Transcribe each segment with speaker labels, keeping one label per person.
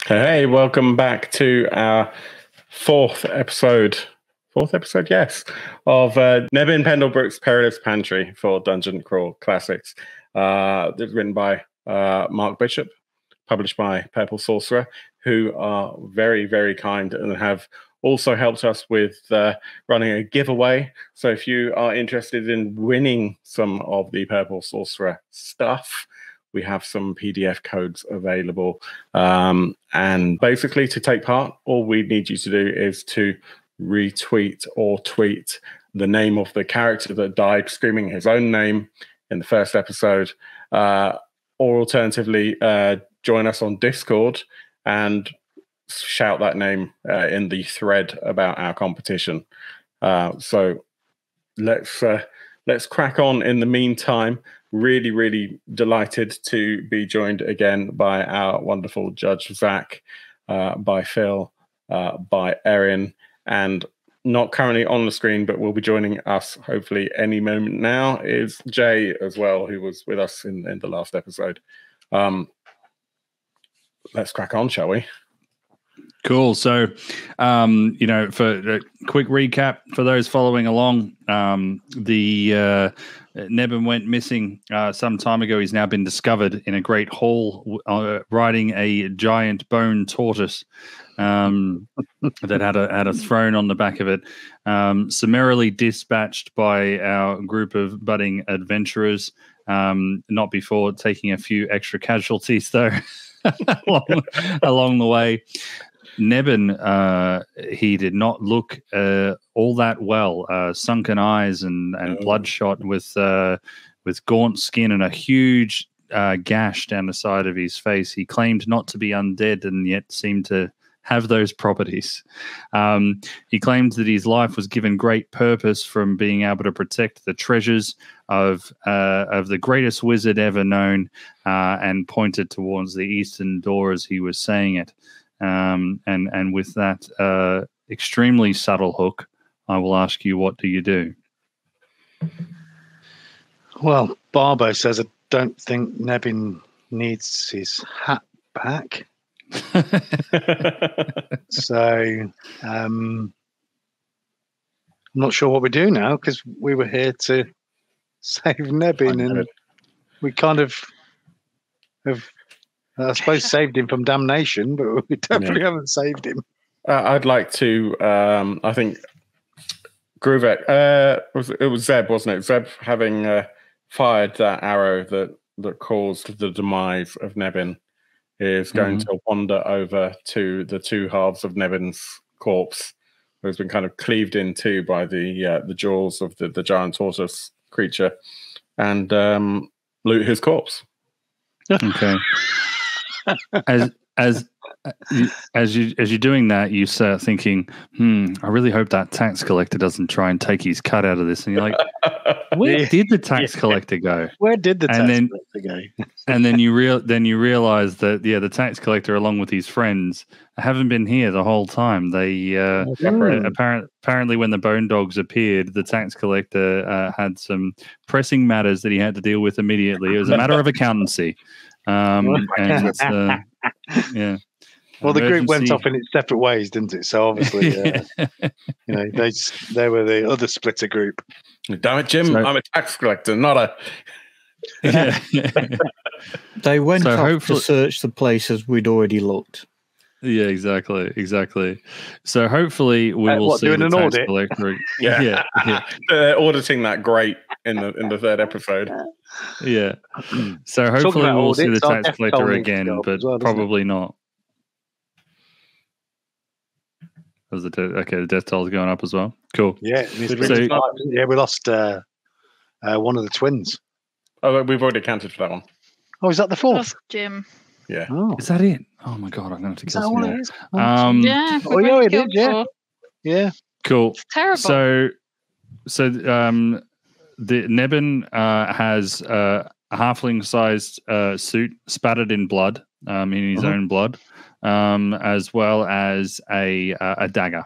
Speaker 1: Hey, welcome back to our fourth episode. Fourth episode, yes, of Nebin Pendlebrook's Perilous Pantry for Dungeon Crawl Classics. It's written by Mark Bishop, published by Purple Sorcerer, who are very, very kind and have also helped us with running a giveaway. So if you are interested in winning some of the Purple Sorcerer stuff, we have some PDF codes available. And basically, to take part, all we need you to do is to retweet or tweet the name of the character that died, screaming his own name in the first episode, or alternatively, join us on Discord and shout that name in the thread about our competition. So let's crack on. In the meantime, really, really delighted to be joined again by our wonderful judge, Zach, by Phil, by Erin, and not currently on the screen, but will be joining us hopefully any moment now, is Jay as well, who was with us in the last episode. Let's crack on, shall we?
Speaker 2: Cool. So, for a quick recap for those following along, Nebin went missing some time ago. He's now been discovered in a great hall riding a giant bone tortoise that had a throne on the back of it. Summarily dispatched by our group of budding adventurers, not before taking a few extra casualties, though, along the way. Nebin, he did not look all that well. Sunken eyes and bloodshot with gaunt skin and a huge gash down the side of his face. He claimed not to be undead and yet seemed to have those properties. He claimed that his life was given great purpose from being able to protect the treasures of the greatest wizard ever known, and pointed towards the eastern door as he was saying it. And with that extremely subtle hook, I will ask you, what do you do?
Speaker 3: Well, Barbo says I don't think Nebin needs his hat back. So I'm not sure what we do now, because we were here to save Nebin, and we kind of have, I suppose, saved him from damnation, but we definitely haven't saved him.
Speaker 1: I'd like to, I think, Groovek, it was Zeb, wasn't it? Zeb having fired that arrow that caused the demise of Nebin is going to wander over to the two halves of Nebin's corpse, who's been kind of cleaved in two by the jaws of the giant tortoise creature, and loot his corpse.
Speaker 2: Okay. As you're doing that, you start thinking, I really hope that tax collector doesn't try and take his cut out of this. And you're like, where did the tax collector go?
Speaker 3: Where did the tax collector go?
Speaker 2: And then you realize that the tax collector, along with his friends, haven't been here the whole time. They apparently, when the bone dogs appeared, the tax collector had some pressing matters that he had to deal with immediately. It was a matter of accountancy.
Speaker 3: Well, the group went off in its separate ways, didn't it? So obviously, they were the other splitter group.
Speaker 1: Damn it, Jim! I'm a tax collector, not a.
Speaker 4: They went off to search the places we'd already looked.
Speaker 2: Yeah, exactly. So hopefully we will see the tax collector. Yeah.
Speaker 1: Auditing that great in the third episode.
Speaker 2: Yeah. So hopefully we'll see the tax collector again, but probably not. The death toll is going up as well. Cool.
Speaker 3: Yeah, we lost one of the twins.
Speaker 1: Oh, we've already accounted for that one.
Speaker 3: Oh, is that the fourth?
Speaker 5: Jim.
Speaker 1: Yeah.
Speaker 2: Oh. Is that it? Oh my god, I'm going to kill someone.
Speaker 5: Yeah.
Speaker 3: We did. Yeah. Yeah.
Speaker 2: Cool.
Speaker 5: It's terrible.
Speaker 2: So the Nebin has a halfling-sized suit spattered in blood, in his own blood, as well as a dagger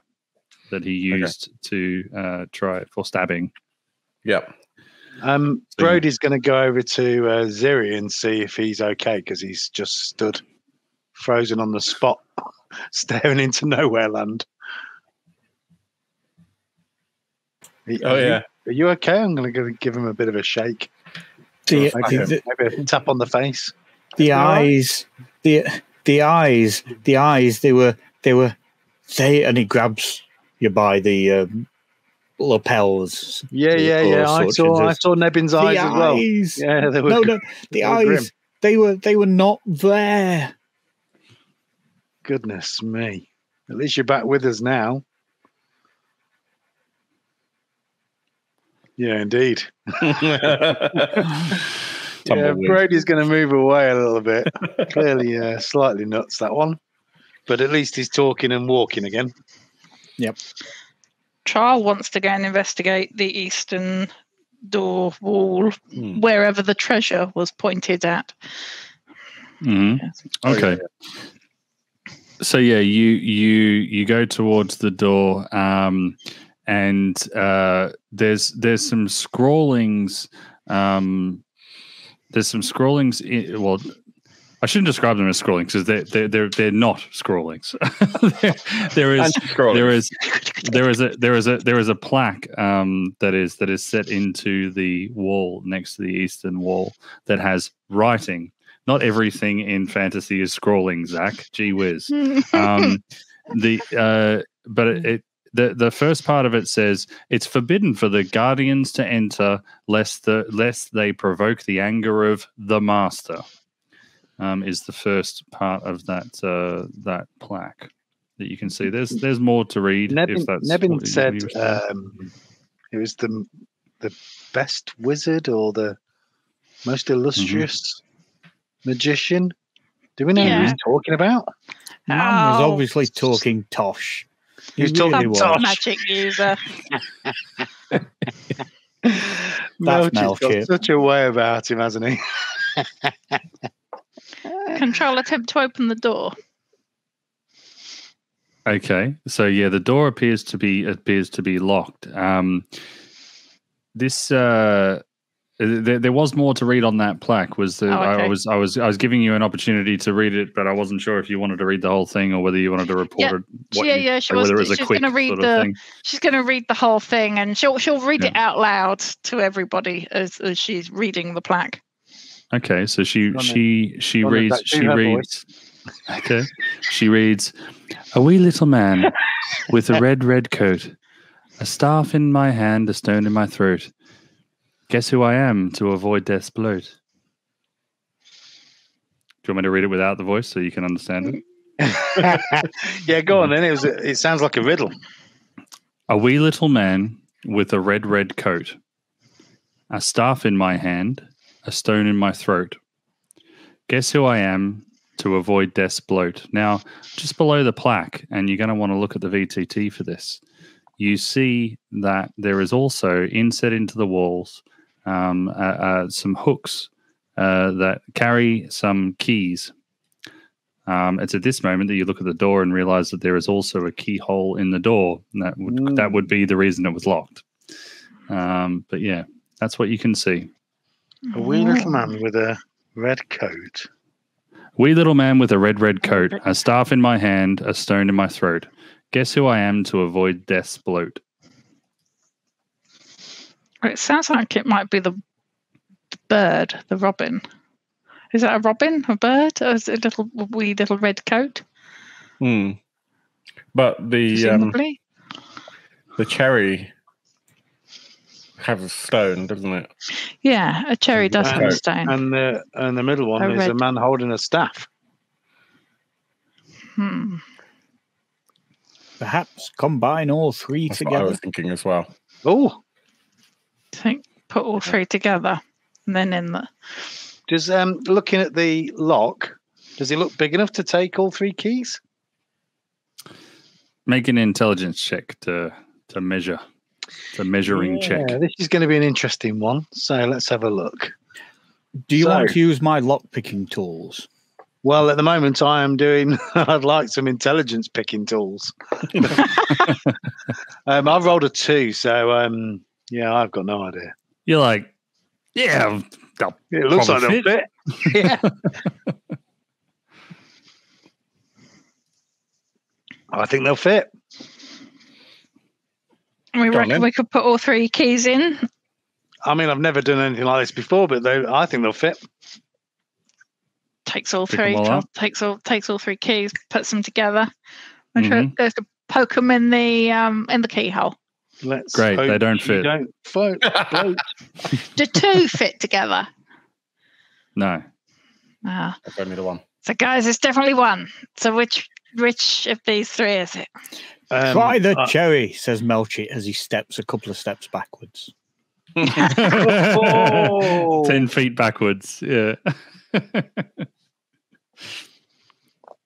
Speaker 2: that he used to try for stabbing.
Speaker 1: Yep.
Speaker 3: Brody's going to go over to Ziri and see if he's okay, because he's just stood frozen on the spot staring into nowhere land. Are you okay? I'm going to give him a bit of a shake. Maybe a tap on the face.
Speaker 4: The eyes, the eyes. And he grabs you by the lapels.
Speaker 3: Yeah. I saw Nebin's eyes as well. Yeah, they were.
Speaker 4: The eyes. Grim. They were not there.
Speaker 3: Goodness me! At least you're back with us now. Yeah, indeed. Brady's going to move away a little bit. Clearly, slightly nuts, that one. But at least he's talking and walking again.
Speaker 4: Yep.
Speaker 5: Charles wants to go and investigate the eastern door wall, wherever the treasure was pointed at.
Speaker 2: Mm-hmm. Okay. So you go towards the door, and there's some scrawlings. There's some scrawlings. I shouldn't describe them as scrawlings because they're not scrawlings. there is a plaque that is set into the wall next to the eastern wall that has writing. Not everything in fantasy is scrawling, Zach. Gee whiz. The first part of it says it's forbidden for the guardians to enter lest they provoke the anger of the master. Is the first part of that plaque that you can see. There's more to read.
Speaker 3: Nebin said it was the best wizard or the most illustrious magician. Do we know who he's talking about?
Speaker 4: Man was obviously talking tosh.
Speaker 3: He was talking tosh.
Speaker 5: Magic user.
Speaker 3: Melch's got such a way about him, hasn't he?
Speaker 5: Control attempt to open the door.
Speaker 2: Okay, so the door appears to be locked. There was more to read on that plaque. I was giving you an opportunity to read it, but I wasn't sure if you wanted to read the whole thing or whether you wanted to report it.
Speaker 5: She was. She's going to read She's going to read the whole thing, and she'll read it out loud to everybody as she's reading the plaque.
Speaker 2: Okay, so she reads. Okay, she reads, "A wee little man with a red coat, a staff in my hand, a stone in my throat. Guess who I am to avoid death's bloat." Do you want me to read it without the voice so you can understand
Speaker 3: it? Yeah, go on then. It sounds like a riddle.
Speaker 2: A wee little man with a red coat, a staff in my hand, a stone in my throat. Guess who I am to avoid death's bloat. Now, just below the plaque, and you're going to want to look at the VTT for this, you see that there is also inset into the walls some hooks that carry some keys. It's at this moment that you look at the door and realize that there is also a keyhole in the door. And that would be the reason it was locked. But yeah, that's what you can see.
Speaker 3: A wee little man with a red coat.
Speaker 2: Wee little man with a red coat, a staff in my hand, a stone in my throat. Guess who I am to avoid death's bloat.
Speaker 5: It sounds like it might be the bird, the robin. Is that a robin, a bird, or is it a wee little red coat?
Speaker 1: But the cherry has a stone, doesn't it?
Speaker 5: Yeah, a cherry does have a stone.
Speaker 3: And the middle one is a man holding a staff.
Speaker 4: Perhaps combine all three together.
Speaker 1: What I was thinking as well.
Speaker 3: Oh,
Speaker 5: I think put all three together, and then in the.
Speaker 3: Does looking at the lock, does it look big enough to take all three keys?
Speaker 2: Make an intelligence check to measure. It's a measuring check.
Speaker 3: This is going to be an interesting one. So let's have a look.
Speaker 4: Do you want to use my lock picking tools?
Speaker 3: Well, at the moment, I am doing. I'd like some intelligence picking tools. I've rolled a 2, so yeah, I've got no idea.
Speaker 2: You're like, yeah,
Speaker 3: it looks like a bit. Yeah. I think they'll fit.
Speaker 5: We reckon we could put all 3 keys in.
Speaker 3: I mean, I've never done anything like this before, but I think they'll fit.
Speaker 5: Takes all 3. Takes all 3 keys, puts them together, and goes to poke them in the keyhole.
Speaker 2: Great, they don't fit.
Speaker 3: Don't float.
Speaker 5: Do 2 fit together?
Speaker 2: No.
Speaker 1: That's only the one.
Speaker 5: So, guys, it's definitely one. So, which of these 3 is it?
Speaker 4: Try the cherry, says Melchie as he steps a couple of steps backwards.
Speaker 2: 10 feet backwards. Yeah.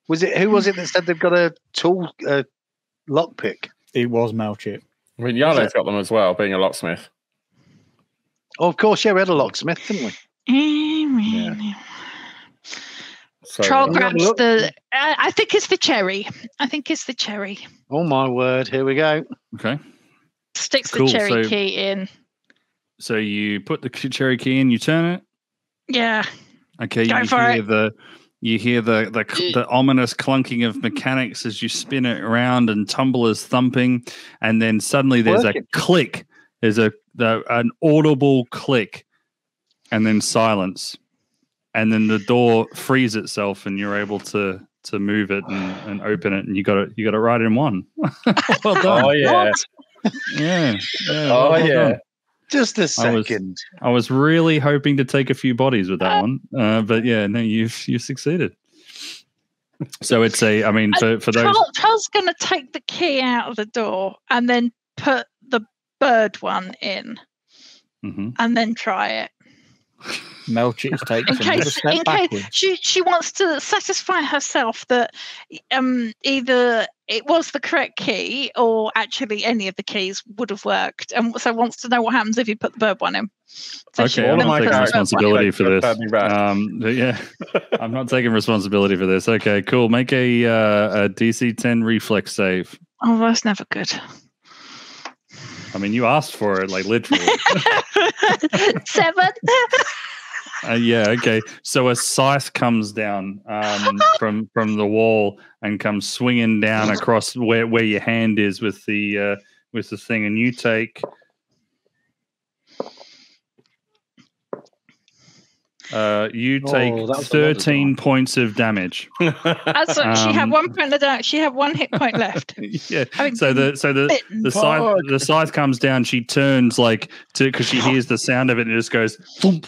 Speaker 3: Who was it that said they've got a tool lockpick?
Speaker 4: It was Melchie.
Speaker 1: I mean, Yarlow's got them as well, being a locksmith.
Speaker 3: Oh, of course, yeah, we had a locksmith, didn't we?
Speaker 5: Yeah. So, Troll grabs the. I think it's the cherry.
Speaker 3: Oh my word! Here we go.
Speaker 2: Okay.
Speaker 5: Sticks the cherry key in.
Speaker 2: So you put the cherry key in. You turn it.
Speaker 5: Yeah.
Speaker 2: Okay. You hear the ominous clunking of mechanics as you spin it around and tumblers thumping, and then suddenly there's a click. There's an audible click, and then silence. And then the door frees itself, and you're able to move it and open it, and you got it right in one. Well done.
Speaker 1: Oh yeah,
Speaker 2: yeah.
Speaker 1: Oh well yeah. Done.
Speaker 3: Just a second.
Speaker 2: I was really hoping to take a few bodies with that one, but yeah, no, you succeeded. So it's for those.
Speaker 5: Charles going to take the key out of the door and then put the bird one in, and then try it.
Speaker 4: Melchie takes another step backwards.
Speaker 5: She wants to satisfy herself that either it was the correct key or actually any of the keys would have worked, and so wants to know what happens if you put the bird one in. So
Speaker 2: okay, I'm not taking responsibility for this. Yeah, I'm not taking responsibility for this. Okay, cool. Make a DC 10 reflex save.
Speaker 5: Oh, that's never good.
Speaker 2: I mean, you asked for it, like literally.
Speaker 5: 7.
Speaker 2: Yeah. Okay. So a scythe comes down from the wall and comes swinging down across where your hand is with the thing, and you take. You take 13 points of damage.
Speaker 5: She had 1 point of damage. She had 1 hit point left.
Speaker 2: Yeah. So the scythe comes down. She turns because she hears the sound of it, and it just goes thump,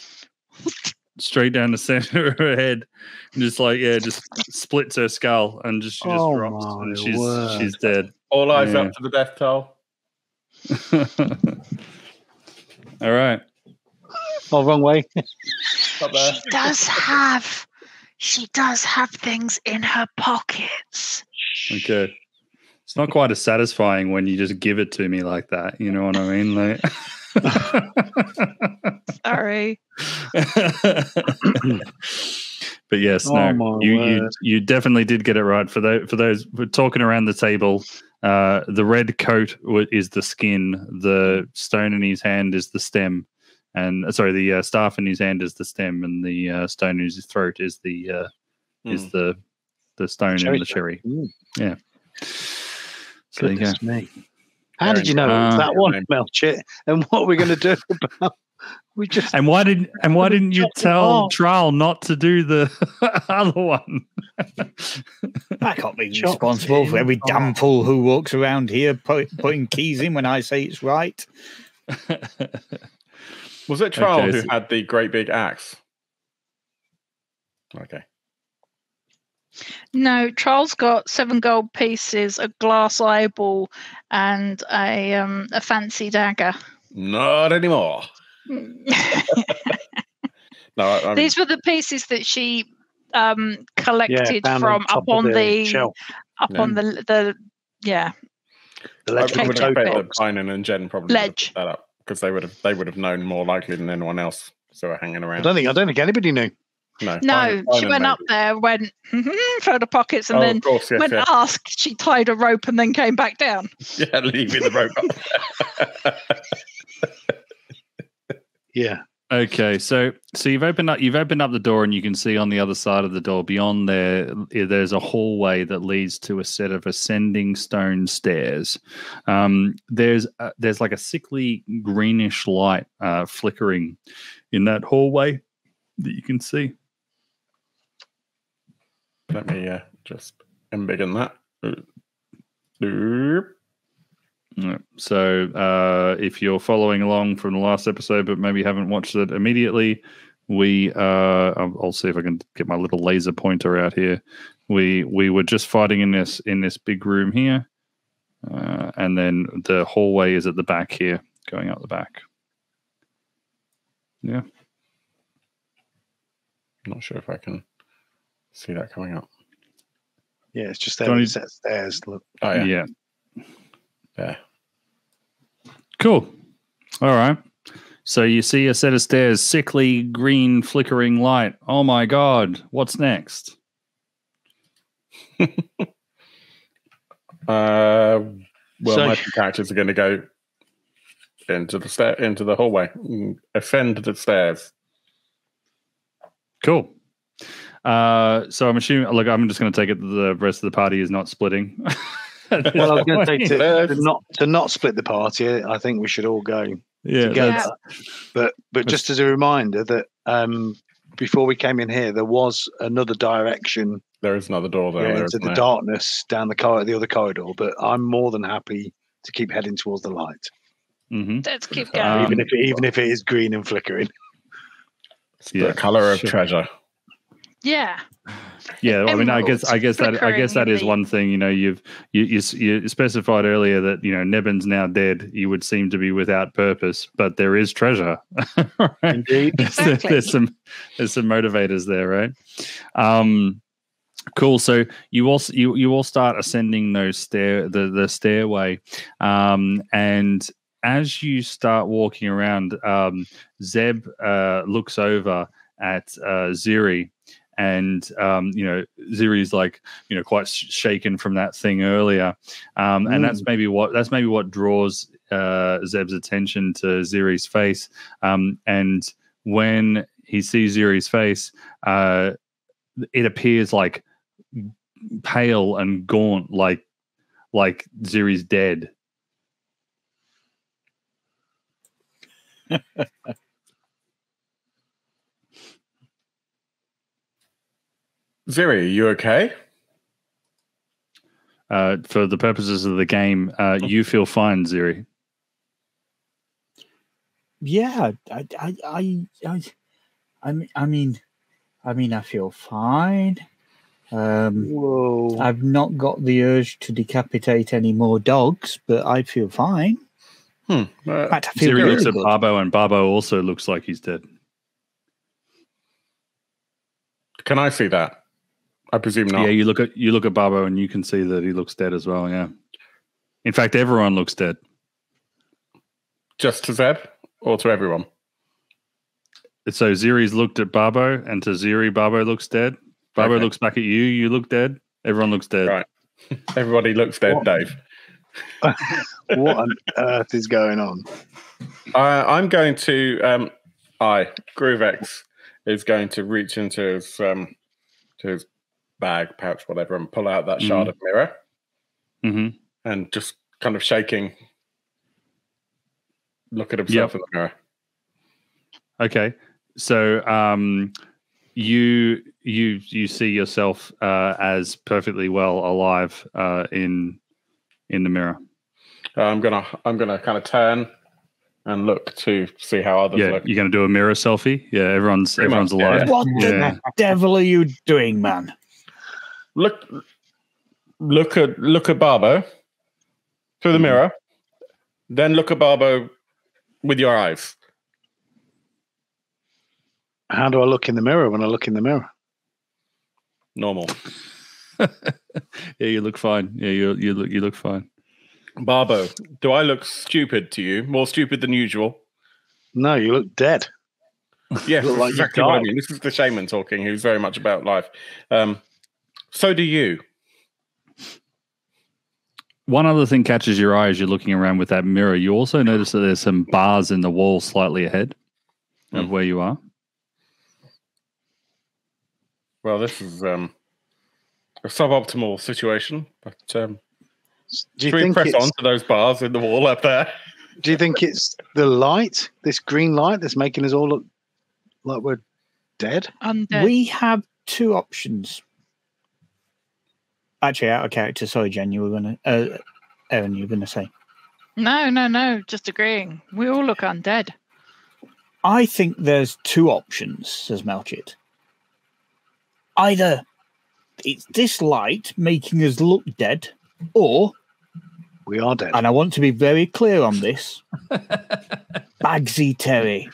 Speaker 2: straight down the center of her head, and just splits her skull, and she just drops, and she's dead.
Speaker 1: All eyes up to the death toll.
Speaker 2: All right.
Speaker 3: Oh, wrong way.
Speaker 5: She does have things in her pockets.
Speaker 2: Okay. It's not quite as satisfying when you just give it to me like that. You know what I mean? Like.
Speaker 5: Sorry.
Speaker 2: But yes, you definitely did get it right. For those we're talking around the table, the red coat is the skin, the stone in his hand is the stem. And the staff in his hand is the stem, and the stone in his throat is the stone in the cherry. Yeah. So there you go.
Speaker 3: Me. How did you know that one, Melchie? And what are we going to do about?
Speaker 2: And why didn't you tell Trial not to do the other one?
Speaker 4: I can't be responsible for every damn fool who walks around here putting keys in when I say it's right.
Speaker 1: Was it Trial who had the great big axe? Okay.
Speaker 5: No, Trial's got 7 gold pieces, a glass eyeball, and a fancy dagger.
Speaker 1: Not anymore. No,
Speaker 5: these were the pieces that she collected from up on the shelf. On the
Speaker 1: I would expect that Bynum and Jen probably ledge that up, because they would have known more likely than anyone else. So we're hanging around.
Speaker 3: I don't think anybody knew.
Speaker 5: No, she went up there, went through the pockets, and then asked. She tied a rope and then came back down.
Speaker 1: Yeah, leaving the rope up.
Speaker 3: Yeah.
Speaker 2: Okay, so you've opened up the door, and you can see on the other side of the door, beyond there's a hallway that leads to a set of ascending stone stairs. There's like a sickly greenish light flickering in that hallway that you can see.
Speaker 1: Let me just embiggen that. Doop.
Speaker 2: So if you're following along from the last episode but maybe haven't watched it immediately, I'll see if I can get my little laser pointer out here. We were just fighting in this big room here, and then the hallway is at the back here, going out the back. Yeah.
Speaker 1: I'm not sure if I can see that coming up.
Speaker 3: Yeah, it's just there. Set of stairs. Look.
Speaker 1: Oh yeah.
Speaker 2: Yeah.
Speaker 1: Yeah.
Speaker 2: Cool. All right. So you see a set of stairs, sickly green flickering light. Oh my God. What's next?
Speaker 1: My two characters are going to go into the hallway, ascend the stairs.
Speaker 2: Cool. So I'm assuming, look, I'm just going to take it that the rest of the party is not splitting.
Speaker 3: Well, I was going to say to not split the party. I think we should all go together. But just as a reminder that before we came in here, there was another direction.
Speaker 1: There is another door there.
Speaker 3: Into the darkness down the other corridor. But I'm more than happy to keep heading towards the light.
Speaker 2: Mm-hmm.
Speaker 5: Let's keep going.
Speaker 3: Even if it is green and flickering.
Speaker 1: It's the color of treasure.
Speaker 5: Yeah.
Speaker 2: Yeah, I mean, I guess that is one thing. You know, you specified earlier that Nebin's now dead. You would seem to be without purpose, but there is treasure. Right?
Speaker 3: Indeed,
Speaker 5: exactly.
Speaker 2: there's some motivators there, right? Cool. So you all start ascending those the stairway, and as you start walking around, Zeb looks over at Ziri. And Ziri's like quite shaken from that thing earlier, and that's maybe what draws Zeb's attention to Ziri's face. And when he sees Ziri's face, it appears like pale and gaunt, like Ziri's dead.
Speaker 1: Ziri, are you okay?
Speaker 2: For the purposes of the game, you feel fine, Ziri.
Speaker 4: Yeah, I mean, I feel fine.
Speaker 3: Whoa!
Speaker 4: I've not got the urge to decapitate any more dogs, but I feel fine. In fact, I feel
Speaker 2: Ziri
Speaker 4: really
Speaker 2: looks at
Speaker 4: good.
Speaker 2: Barbo, and Barbo also looks like he's dead.
Speaker 1: Can I see that? I presume not.
Speaker 2: Yeah, you look at Barbo, and you can see that he looks dead as well. Yeah. In fact, everyone looks dead.
Speaker 1: Just to Zeb or to everyone?
Speaker 2: So Ziri's looked at Barbo, and to Ziri, Barbo looks dead. Barbo looks back at you. You look dead. Everyone looks dead.
Speaker 1: Right. Everybody looks dead, Dave.
Speaker 3: What on earth is going on?
Speaker 1: I'm going to. Groovex is going to reach into his bag, pouch, whatever, and pull out that shard of mirror, and just kind of shaking, look at himself in the mirror.
Speaker 2: Okay, so you see yourself as perfectly well alive in the mirror.
Speaker 1: I'm gonna kind of turn and look to see how others look.
Speaker 2: You're gonna do a mirror selfie. Yeah, everyone's alive.
Speaker 1: Yeah.
Speaker 4: What the devil are you doing, man?
Speaker 1: Look at Barbo through the mirror, then look at Barbo with your eyes.
Speaker 3: How do I look in the mirror when I look in the mirror?
Speaker 1: Normal.
Speaker 2: Yeah, you look fine. Yeah, you look fine.
Speaker 1: Barbo, do I look stupid to you? More stupid than usual?
Speaker 3: No, you look dead.
Speaker 1: Yes,
Speaker 3: You look like
Speaker 1: exactly
Speaker 3: you
Speaker 1: what I
Speaker 3: died.
Speaker 1: mean. This is the shaman talking, who's very much about life. So do you.
Speaker 2: One other thing catches your eye as you're looking around with that mirror. You also notice that there's some bars in the wall slightly ahead. of where you are.
Speaker 1: Well, this is a suboptimal situation, but
Speaker 3: Do you
Speaker 1: should we
Speaker 3: think
Speaker 1: press on to those bars in the wall up there?
Speaker 3: Do you think it's the light, this green light, that's making us all look like we're dead?
Speaker 5: Undead.
Speaker 4: We have two options. Actually, out of character. Sorry, Jen, you were going to... Erin, you were going to say.
Speaker 5: No. Just agreeing. We all look undead.
Speaker 4: I think there's two options, says Melchett. Either it's this light making us look dead, or
Speaker 3: we are dead.
Speaker 4: And I want to be very clear on this. Bagsy Terry.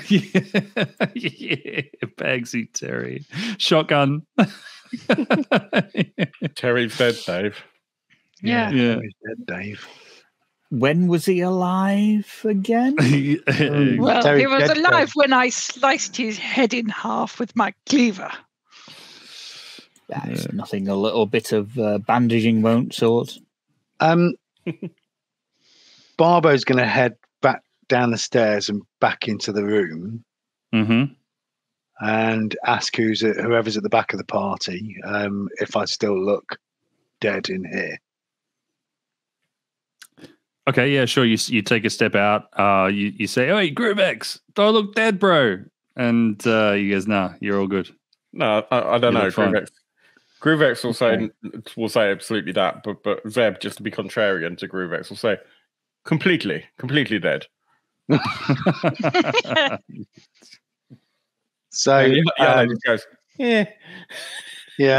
Speaker 2: Yeah, Bagsy Terry. Shotgun.
Speaker 1: Terry's dead, Dave.
Speaker 5: Yeah.
Speaker 3: Terry's dead, Dave.
Speaker 4: When was he alive again?
Speaker 5: Well,
Speaker 3: Terry
Speaker 5: he was
Speaker 3: dead,
Speaker 5: alive when I sliced his head in half with my cleaver.
Speaker 4: That's nothing a little bit of bandaging won't sort.
Speaker 3: Barbo's going to head back down the stairs and back into the room and ask whoever's at the back of the party if I still look dead in here.
Speaker 2: Okay, yeah, sure. You take a step out. You say, "Hey, Groovex, do I look dead, bro?" And he goes, "Nah, you're all good."
Speaker 1: No, I don't know.
Speaker 2: Groovex
Speaker 1: will say absolutely that, but Zeb, just to be contrarian to Groovex, will say completely dead.
Speaker 3: So
Speaker 1: yeah, just goes, yeah.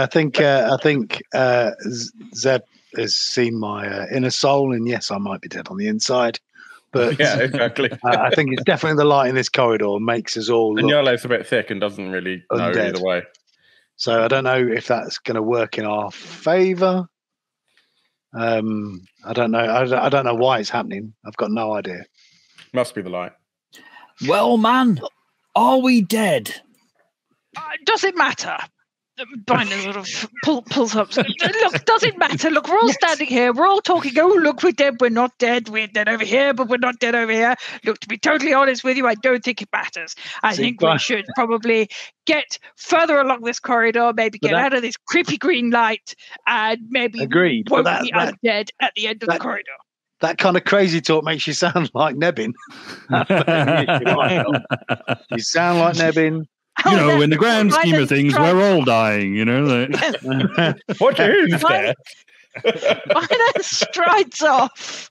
Speaker 3: I think Zeb has seen my inner soul, and yes, I might be dead on the inside, but
Speaker 1: yeah, exactly.
Speaker 3: I think it's definitely the light in this corridor makes us all
Speaker 1: and
Speaker 3: look
Speaker 1: Yellow's a bit thick and doesn't really know
Speaker 3: undead.
Speaker 1: either way.
Speaker 3: So I don't know if that's going to work in our favour. I don't know. I don't know why it's happening. I've got no idea.
Speaker 1: Must be the light.
Speaker 4: Well, man, are we dead?
Speaker 5: Does it matter? Binder sort of pulls up. Look, does it matter? Look, we're all standing here. We're all talking. Oh, look, we're dead. We're not dead. We're dead over here, but we're not dead over here. Look, to be totally honest with you, I don't think it matters. I think we should probably get further along this corridor, maybe get out of this creepy green light, and maybe won't be undead at the end of the corridor.
Speaker 3: That kind of crazy talk makes you sound like Nebin. You sound like Nebin.
Speaker 2: You know, in the grand scheme of things, we're all dying, you know.
Speaker 1: What is that?
Speaker 5: Binder strides off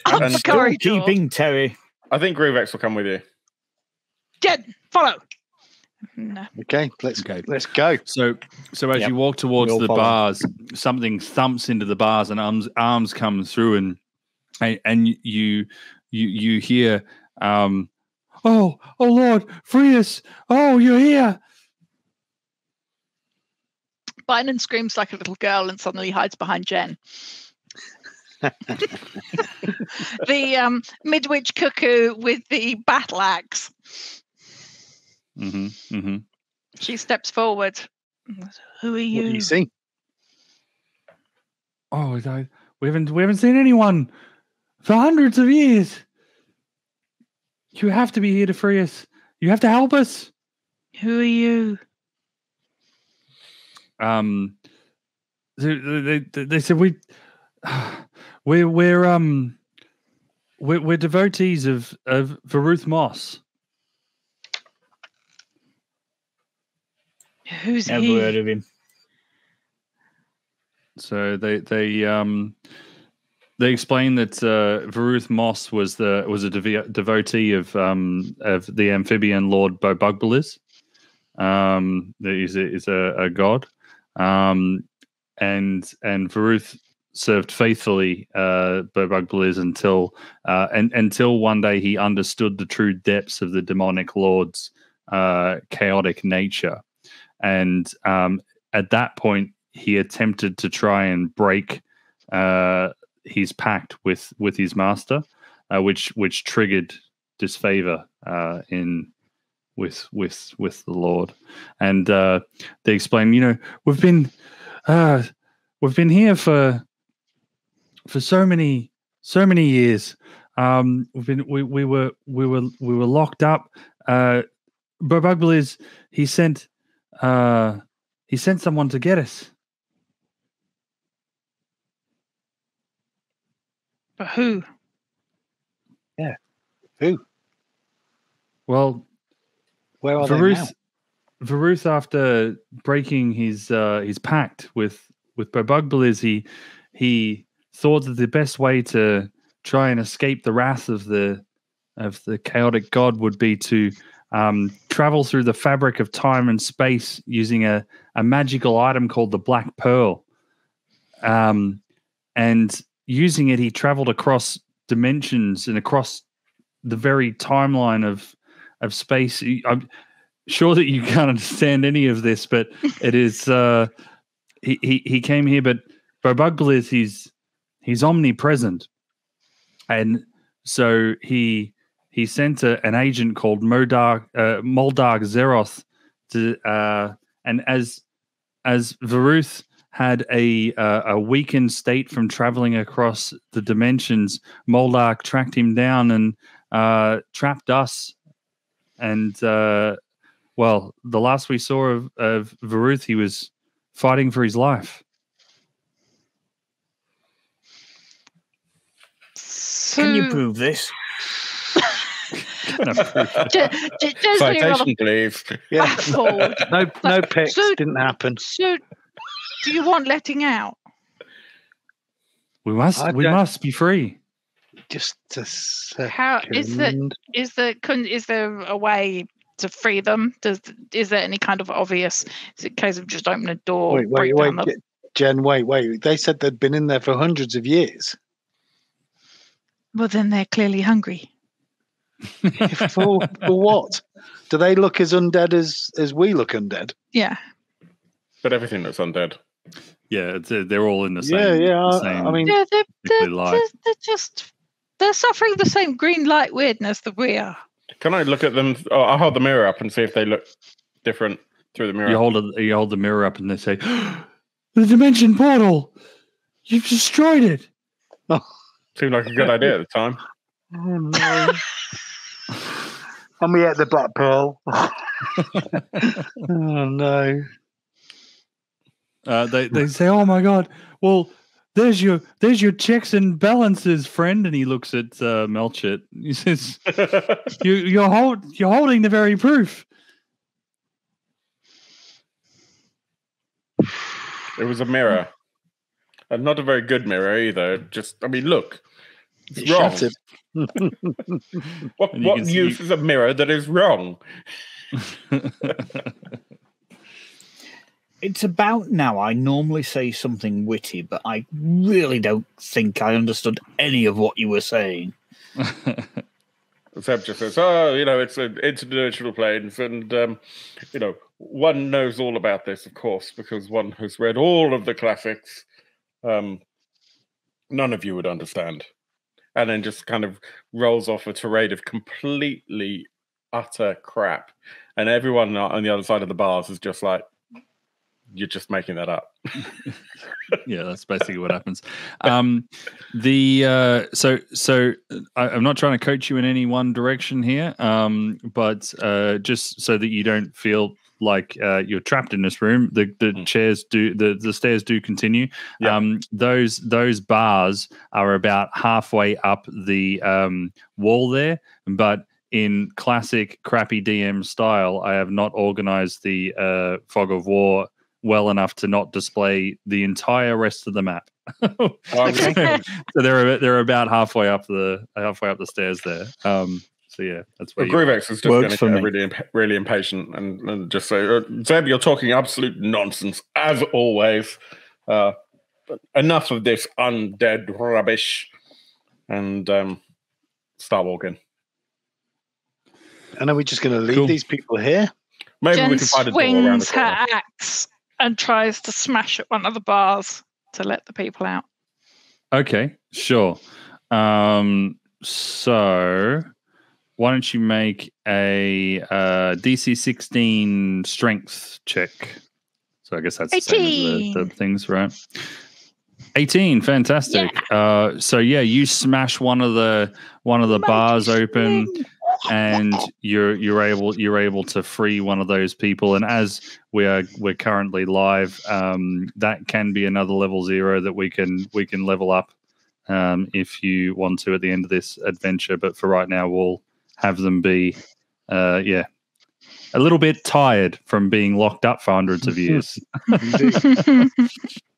Speaker 5: up the corridor.
Speaker 4: Keeping Terry.
Speaker 1: I think Groovex will come with you.
Speaker 5: Jen, follow. No.
Speaker 3: Okay, let's go.
Speaker 2: So as you walk towards the bars, something thumps into the bars, and arms come through, and you hear. Oh, Lord, free us. Oh, you're here.
Speaker 5: Bynum screams like a little girl and suddenly hides behind Jen. The midwich cuckoo with the battle axe. She steps forward. Who are you?
Speaker 3: What do you see?
Speaker 2: Oh, we haven't seen anyone for hundreds of years. You have to be here to free us. You have to help us.
Speaker 5: Who are you?
Speaker 2: They said we're devotees of Varuth Moss.
Speaker 5: Who's
Speaker 4: Never
Speaker 5: he?
Speaker 4: heard of him.
Speaker 2: So they explain that Varuth Moss was a devotee of the amphibian Lord Bobugbliz. Is a god, and Varuth served faithfully Bobugbliz until one day he understood the true depths of the demonic lord's chaotic nature, and at that point he attempted to try and break his pact with his master, which triggered disfavor with the Lord. And they explain, we've been here for so many years, We were locked up. Berbugbaliz, he sent someone to get us.
Speaker 5: But who?
Speaker 3: Yeah, who?
Speaker 2: Well,
Speaker 3: where are they now?
Speaker 2: Varuth, after breaking his pact with Berbugbaliz, he thought that the best way to try and escape the wrath of the chaotic god would be to travel through the fabric of time and space using a magical item called the Black Pearl. And using it, he traveled across dimensions and across the very timeline of space. I'm sure that you can't understand any of this, but it is he came here, but Berbugbaliz, he's omnipresent. And so he sent an agent called Moldark Zeroth to, and as Varuth had a weakened state from traveling across the dimensions, Moldark tracked him down and trapped us. And well, the last we saw of Varuth, he was fighting for his life.
Speaker 4: Can you prove this?
Speaker 1: Citation, please.
Speaker 3: Yeah.
Speaker 5: Baffled.
Speaker 3: No pics. Didn't happen.
Speaker 5: So, do you want letting out?
Speaker 2: We must be free.
Speaker 3: Just a second.
Speaker 5: How is there a way to free them? Is there any kind of obvious? Is it a case of just open a door?
Speaker 3: Wait, Jen, wait. They said they'd been in there for hundreds of years.
Speaker 5: Well, then they're clearly hungry.
Speaker 3: For what? Do they look as undead as we look undead?
Speaker 5: Yeah.
Speaker 1: But everything looks undead.
Speaker 2: Yeah, they're all in the same.
Speaker 3: I mean,
Speaker 5: they're suffering the same green light weirdness that we are.
Speaker 1: Can I look at them? Oh, I'll hold the mirror up and see if they look different through the mirror.
Speaker 2: You hold the mirror up and they say, "The dimension portal! You've destroyed it."
Speaker 1: Oh. Seemed like a good idea at the time.
Speaker 3: Oh no! And we ate the Black Pearl. Oh no!
Speaker 2: They say, "Oh my god! Well, there's your checks and balances, friend." And he looks at Melchett. He says, "You're holding the very proof."
Speaker 1: It was a mirror, and not a very good mirror either. Just, I mean, look, it's wrong. What use is a mirror that is wrong?
Speaker 4: It's about now. I normally say something witty, but I really don't think I understood any of what you were saying.
Speaker 1: Seb just says, it's an interdimensional planes, and, one knows all about this, of course, because one has read all of the classics. None of you would understand. And then just kind of rolls off a tirade of completely utter crap. And everyone on the other side of the bars is just like, you're just making that up.
Speaker 2: Yeah, that's basically what happens. So I'm not trying to coach you in any one direction here, but just so that you don't feel like you're trapped in this room, the chairs do, the stairs do continue. Yeah. Those bars are about halfway up the wall there, but in classic crappy DM style, I have not organized the fog of war well enough to not display the entire rest of the map. Okay. So they're about halfway up the stairs there. So yeah, that's where
Speaker 1: Grievex is just going to get really, really impatient and just say, Zeb, you're talking absolute nonsense as always. But enough of this undead rubbish, and start walking.
Speaker 3: And are we just going to leave these people here?
Speaker 1: Maybe
Speaker 5: Jen
Speaker 1: we can find a door around the
Speaker 5: swings
Speaker 1: corner.
Speaker 5: her axe and tries to smash at one of the bars to let the people out.
Speaker 2: Okay, sure. So why don't you make a DC 16 strength check? So I guess that's the same as the things, right? 18, fantastic.
Speaker 5: Yeah.
Speaker 2: So you smash one of the bars open, and you're able to free one of those people. And as we're currently live, that can be another level 0 that we can level up if you want to at the end of this adventure. But for right now, we'll have them be a little bit tired from being locked up for hundreds of years.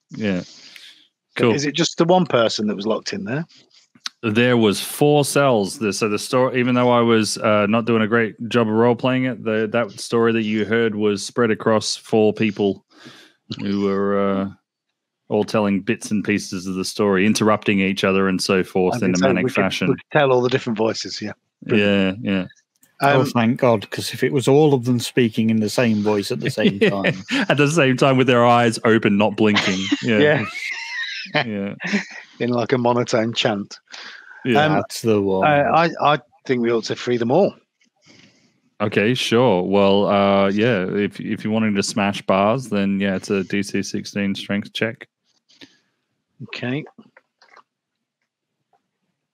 Speaker 2: Yeah. Cool.
Speaker 3: Is it just the one person that was locked in there?
Speaker 2: There was 4 cells. So the story, even though I was not doing a great job of role playing it, that story that you heard was spread across 4 people who were all telling bits and pieces of the story, interrupting each other and so forth in a manic fashion.
Speaker 3: We could tell all the different voices. Yeah.
Speaker 2: Brilliant. Yeah.
Speaker 4: Oh, thank God, because if it was all of them speaking in the same voice at the same time.
Speaker 2: At the same time with their eyes open, not blinking. Yeah.
Speaker 3: Yeah. In like a monotone chant.
Speaker 2: Yeah.
Speaker 4: That's the one.
Speaker 3: I think we ought to free them all.
Speaker 2: Okay, sure. Well, if you're wanting to smash bars, then it's a DC 16 strength check.
Speaker 3: Okay.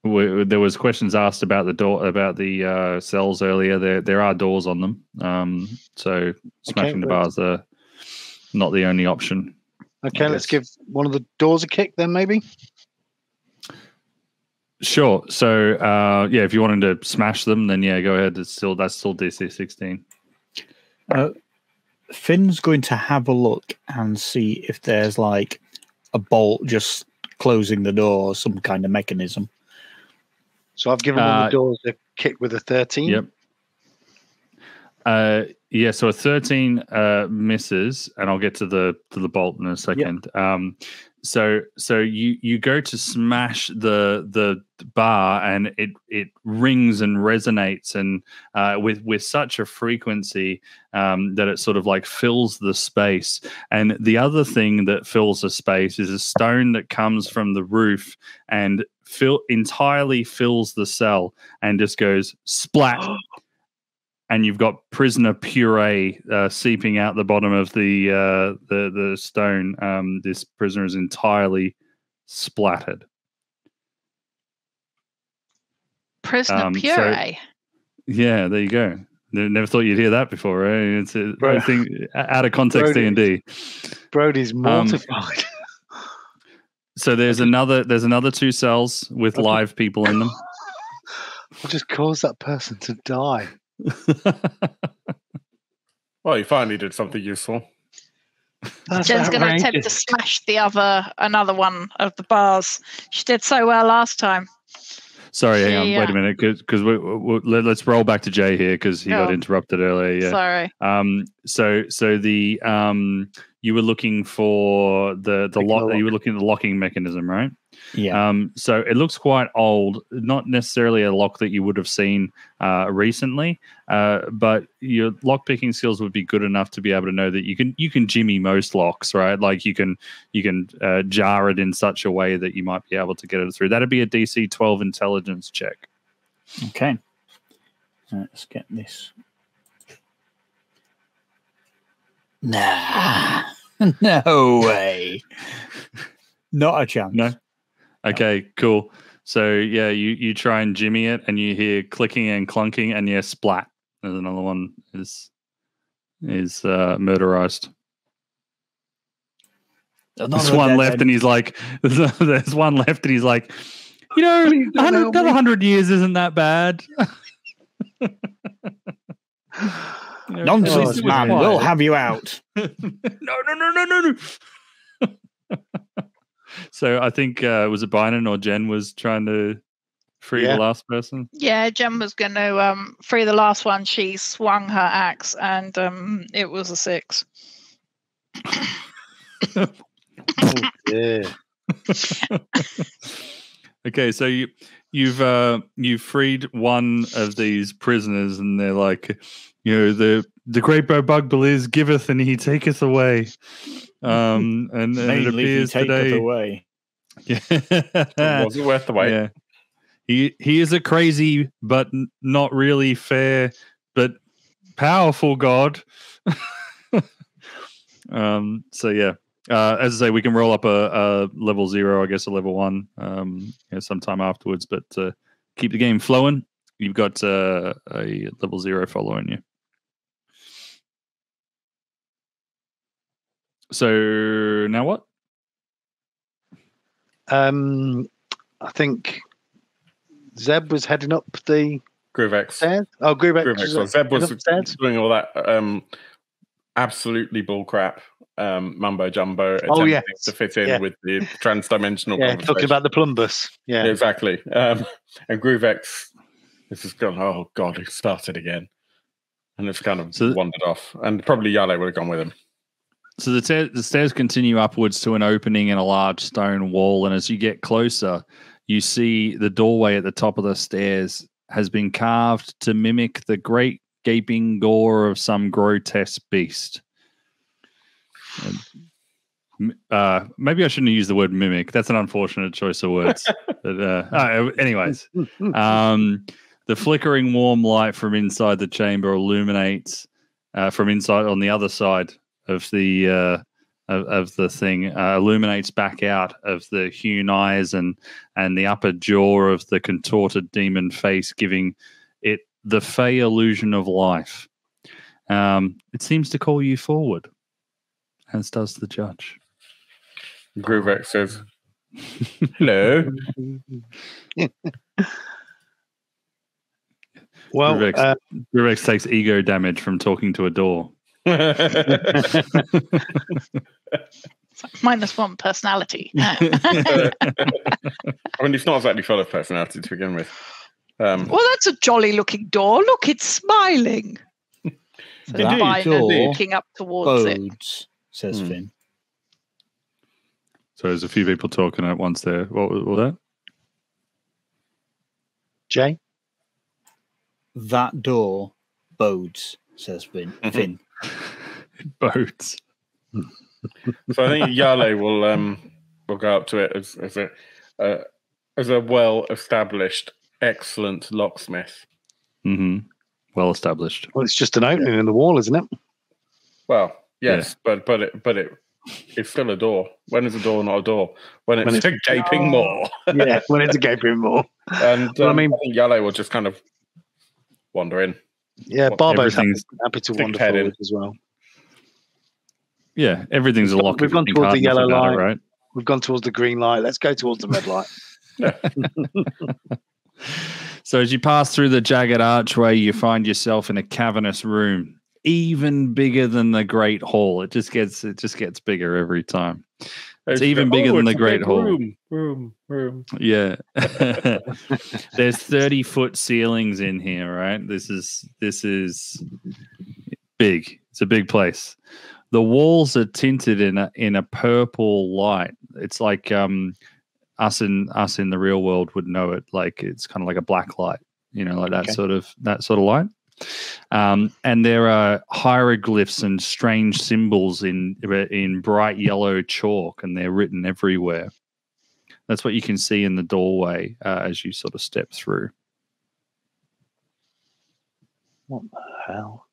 Speaker 2: There was questions asked about the door, about the cells earlier. There are doors on them, so smashing the bars are not the only option.
Speaker 3: Okay, let's give one of the doors a kick then, maybe.
Speaker 2: Sure. So if you wanted to smash them, then go ahead. That's still DC 16.
Speaker 4: Finn's going to have a look and see if there's like a bolt just closing the door or some kind of mechanism.
Speaker 3: So I've given one of the doors a kick with a 13.
Speaker 2: Yep. So a 13 misses, and I'll get to the bolt in a second. Yep. So you go to smash the bar, and it rings and resonates, and with such a frequency that it sort of like fills the space. And the other thing that fills the space is a stone that comes from the roof and entirely fills the cell and just goes splat. And you've got prisoner puree seeping out the bottom of the stone. This prisoner is entirely splattered.
Speaker 5: Prisoner puree.
Speaker 2: There you go. Never thought you'd hear that before, right? It's a thing out of context. D&D.
Speaker 3: Brody's mortified.
Speaker 2: So there's another 2 cells with live people in them.
Speaker 3: I'll just cause that person to die.
Speaker 1: Well, you finally did something useful.
Speaker 5: Jen's going to attempt to smash another one of the bars. She did so well last time.
Speaker 2: Sorry, hang on, wait a minute, because let's roll back to Jay here because he got interrupted earlier. Yeah.
Speaker 5: Sorry.
Speaker 2: So the you were looking for the lock. You were looking at the locking mechanism, right?
Speaker 4: Yeah.
Speaker 2: So it looks quite old, not necessarily a lock that you would have seen recently, but your lockpicking skills would be good enough to be able to know that you can jimmy most locks, right? Like you can jar it in such a way that you might be able to get it through. That'd be a DC 12 intelligence check.
Speaker 4: Okay. Let's get this. Nah. No way. Not a chance.
Speaker 2: No. Okay, cool. So you try and jimmy it, and you hear clicking and clunking, and splat. There's another one is murderized. There's one left, and he's like, there's one left, and he's like, another 100 years isn't that bad.
Speaker 4: Nonsense, man. We'll have you out.
Speaker 2: No. So I think was it Byron or Jen was trying to free the last person?
Speaker 5: Yeah, Jen was going to free the last one. She swung her axe, and it was a 6.
Speaker 3: Oh, yeah.
Speaker 2: Okay, so you've freed one of these prisoners, and they're like, the great Bugbear giveth and he taketh away. And it appears today
Speaker 4: away.
Speaker 1: Yeah. It wasn't worth the wait.
Speaker 2: Yeah. He is a crazy but not really fair but powerful god. So As I say, we can roll up a level 0, I guess a level 1, sometime afterwards. But keep the game flowing. You've got a level 0 following you. So now what?
Speaker 3: I think Zeb was heading up the
Speaker 1: Groovex.
Speaker 3: stairs. Oh, Groovex.
Speaker 1: So Zeb was
Speaker 3: upstairs?
Speaker 1: doing all that absolutely bullcrap mumbo jumbo
Speaker 3: Oh,
Speaker 1: attempting to fit in with the transdimensional
Speaker 3: Yeah,
Speaker 1: conversation.
Speaker 3: talking about the plumbus. Yeah.
Speaker 1: Exactly. And Groovex has just gone, oh God, it started again. And it's kind of wandered off. And probably Yale would have gone with him.
Speaker 2: So the stairs continue upwards to an opening in a large stone wall, and as you get closer, you see the doorway at the top of the stairs has been carved to mimic the great gaping gore of some grotesque beast. Maybe I shouldn't use the word mimic. That's an unfortunate choice of words. But, anyways, the flickering warm light from inside the chamber illuminates from inside on the other side of the thing, illuminates back out of the hewn eyes and the upper jaw of the contorted demon face, giving it the fey illusion of life. It seems to call you forward, as does the judge.
Speaker 1: Groovex says, hello.
Speaker 3: Well,
Speaker 2: Groovex takes ego damage from talking to a door.
Speaker 5: -1 personality.
Speaker 1: I mean, it's not exactly full of personality to begin with.
Speaker 5: Well, that's a jolly looking door. Look, it's smiling. So
Speaker 4: That door
Speaker 5: looking up towards it.
Speaker 4: bodes, says Finn.
Speaker 2: So there's a few people talking at once there. What was that?
Speaker 3: Jay?
Speaker 4: That door bodes, says Finn. Finn.
Speaker 2: Boats.
Speaker 1: So I think Yale will go up to it as a well-established, excellent locksmith.
Speaker 2: Mm-hmm. Well established.
Speaker 3: Well, it's just an opening in the wall, isn't it?
Speaker 1: Well, yes, but it's still a door. When is a door not a door? When it's a gaping maw.
Speaker 3: Yeah, when it's a gaping maw.
Speaker 1: And I think Yale will just kind of wander in.
Speaker 3: Yeah, Barbo's happy to wander forward as well.
Speaker 2: Yeah, everything's a lock.
Speaker 3: We've gone towards the yellow light,
Speaker 2: right?
Speaker 3: We've gone towards the green light. Let's go towards the red light.
Speaker 2: So as you pass through the jagged archway, you find yourself in a cavernous room, even bigger than the Great Hall. It just gets bigger every time. It's even bigger than the Great Hall.
Speaker 1: Room.
Speaker 2: Yeah. There's 30-foot ceilings in here, right? This is big. It's a big place. The walls are tinted in a purple light. It's like us in the real world would know it. Like it's kind of like a black light, like that sort of light. And there are hieroglyphs and strange symbols in bright yellow chalk, and they're written everywhere. That's what you can see in the doorway as you sort of step through.
Speaker 3: What the hell?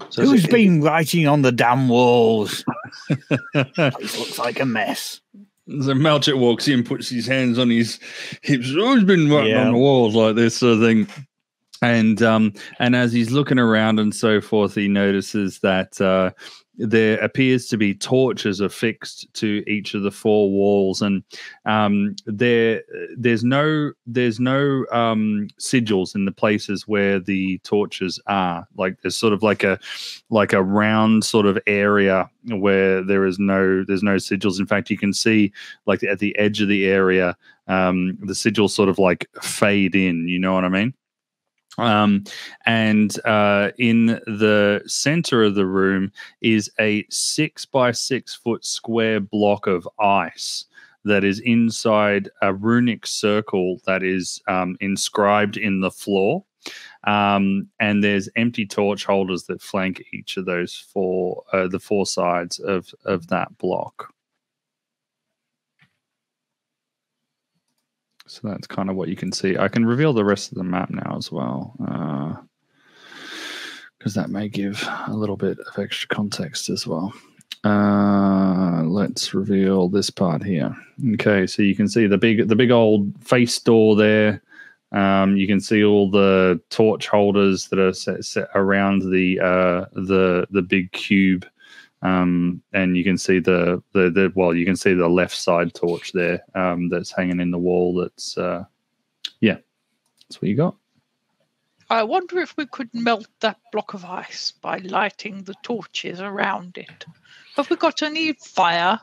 Speaker 4: So who's been writing on the damn walls? It looks like a mess.
Speaker 2: So Malchett walks in, puts his hands on his hips. Who's been writing on the walls like this sort of thing? And as he's looking around and so forth, he notices that there appears to be torches affixed to each of the 4 walls, and there's no sigils in the places where the torches are. Like there's sort of like a round sort of area where there's no sigils. In fact, you can see like at the edge of the area, the sigils sort of like fade in. You know what I mean? And in the center of the room is a 6 by 6 foot square block of ice that is inside a runic circle that is inscribed in the floor. And there's empty torch holders that flank each of those the 4 sides of that block. So that's kind of what you can see. I can reveal the rest of the map now as well. because that may give a little bit of extra context as well. Let's reveal this part here. Okay, so you can see the big old face door there. You can see all the torch holders that are set around the big cube, and you can see the you can see the left side torch there that's hanging in the wall. That's that's what you got.
Speaker 5: I wonder if we could melt that block of ice by lighting the torches around it. Have we got any fire?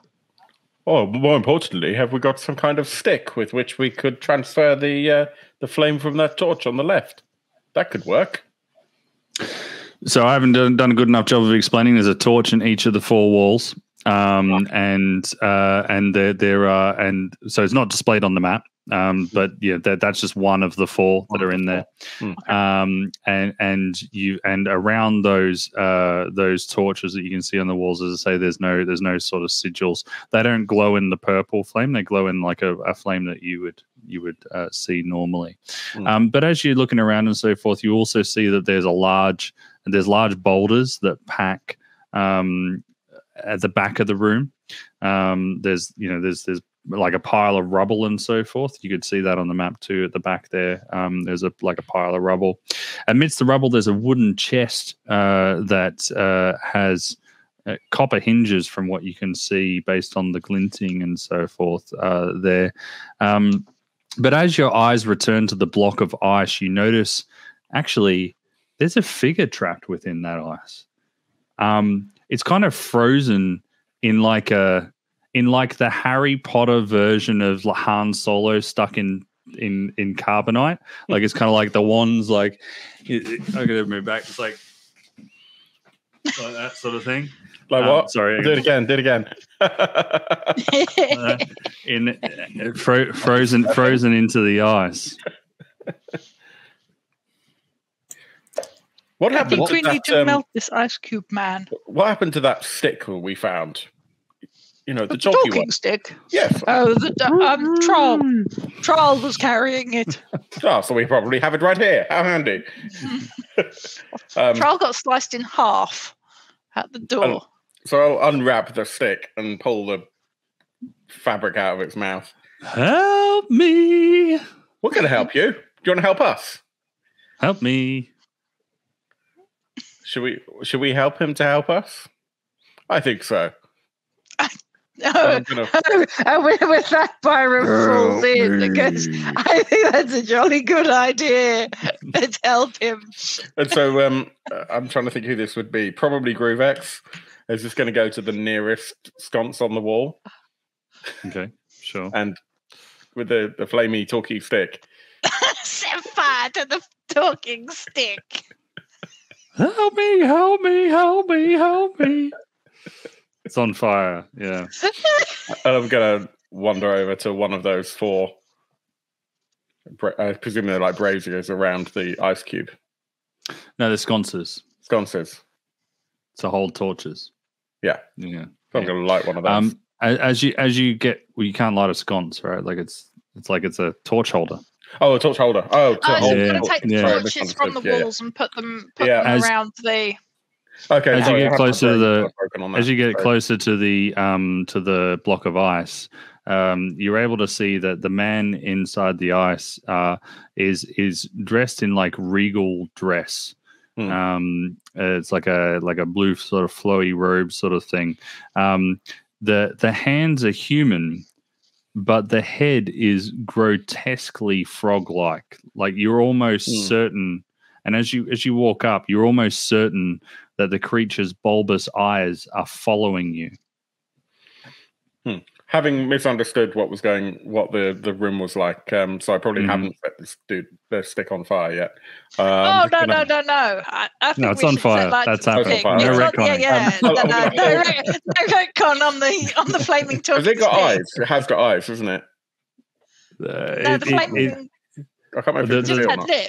Speaker 1: Oh, more importantly, have we got some kind of stick with which we could transfer the flame from that torch on the left? That could work.
Speaker 2: So I haven't done a good enough job of explaining. There's a torch in each of the four walls, and there are, and so it's not displayed on the map. But yeah, that's just one of the four that are in there. And around those torches that you can see on the walls, as I say, there's no sort of sigils. They don't glow in the purple flame. They glow in like a flame that you would see normally. But as you're looking around and so forth, you also see that there's large boulders that pack at the back of the room. There's like a pile of rubble and so forth. You could see that on the map too at the back there. There's a pile of rubble. Amidst the rubble, there's a wooden chest that has copper hinges from what you can see based on the glinting and so forth there. But as your eyes return to the block of ice, you notice actually there's a figure trapped within that ice. It's kind of frozen in like the Harry Potter version of Han Solo stuck in carbonite. Like it's kind of like the wands, like I'm gonna move back. It's like that sort of thing.
Speaker 1: Like what?
Speaker 2: Sorry,
Speaker 1: do it again.
Speaker 2: Frozen into the ice.
Speaker 1: What happened?
Speaker 5: I think we need to melt this ice cube, man.
Speaker 1: What happened to that stick we found? You know, the
Speaker 5: talking stick.
Speaker 1: Yes.
Speaker 5: Oh, Troll was carrying it.
Speaker 1: Oh, so we probably have it right here. How handy.
Speaker 5: Troll got sliced in half at the door.
Speaker 1: So I'll unwrap the stick and pull the fabric out of its mouth.
Speaker 2: Help me.
Speaker 1: We're going to help you. Do you want to help us?
Speaker 2: Help me.
Speaker 1: Should we help him to help us? I think so.
Speaker 5: With that Byron falls in because I think that's a jolly good idea. Let's help him.
Speaker 1: And so I'm trying to think who this would be. Probably Groovex. Is just going to go to the nearest sconce on the wall.
Speaker 2: Okay, sure.
Speaker 1: And with the flamey talkie stick.
Speaker 5: Set fire to the talking stick.
Speaker 2: Help me, help me, help me, help me. It's on fire, yeah.
Speaker 1: And I'm going to wander over to one of those four, I presume they're like braziers around the ice cube.
Speaker 2: No, they're sconces.
Speaker 1: Sconces.
Speaker 2: To hold torches.
Speaker 1: Yeah.
Speaker 2: Yeah.
Speaker 1: So I'm going to light one of those.
Speaker 2: As you get, well, you can't light a sconce, right? Like it's a torch holder.
Speaker 1: Oh, a torch holder. Oh,
Speaker 5: so you're going to take the torches from the walls and put them around the.
Speaker 1: Okay.
Speaker 2: As you get closer to the block of ice, you're able to see that the man inside the ice is dressed in like regal dress. It's like a blue sort of flowy robe sort of thing. The hands are human, but the head is grotesquely frog-like. Like you're almost certain, and as you walk up, you're almost certain that the creature's bulbous eyes are following you.
Speaker 1: Having misunderstood what the room was like, so I probably haven't set the stick on fire yet.
Speaker 5: No! I think
Speaker 2: no, it's on fire. That's happening. No retcon.
Speaker 5: No retcon on the flaming torch.
Speaker 1: Has it got eyes? It has got eyes, isn't it?
Speaker 5: The flaming.
Speaker 1: I can't remember.
Speaker 5: It just had lips.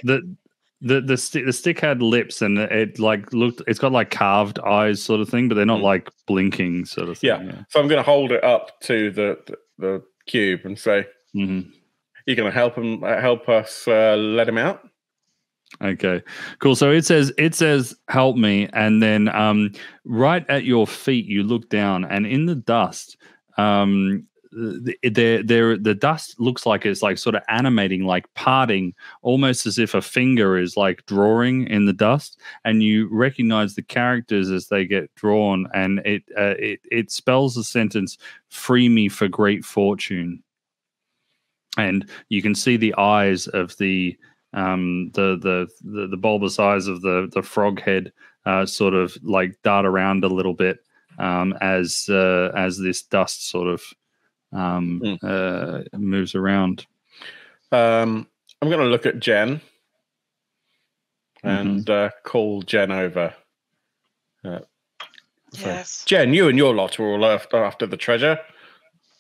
Speaker 2: The stick had lips, and it like looked. It's got like carved eyes, sort of thing, but they're not like blinking, sort of thing.
Speaker 1: Yeah. So I'm going to hold it up to the cube and say, "You're going to help us let him out."
Speaker 2: Okay, cool. So it says help me, and then right at your feet you look down, and in the dust, the dust looks like it's like sort of animating, like parting, almost as if a finger is like drawing in the dust, and you recognize the characters as they get drawn, and it spells the sentence "Free me for great fortune," and you can see the eyes of the bulbous eyes of the frog head sort of like dart around a little bit as this dust sort of moves around.
Speaker 1: I'm going to look at Jen and call Jen over.
Speaker 5: Yes.
Speaker 1: Jen, you and your lot are all after the treasure.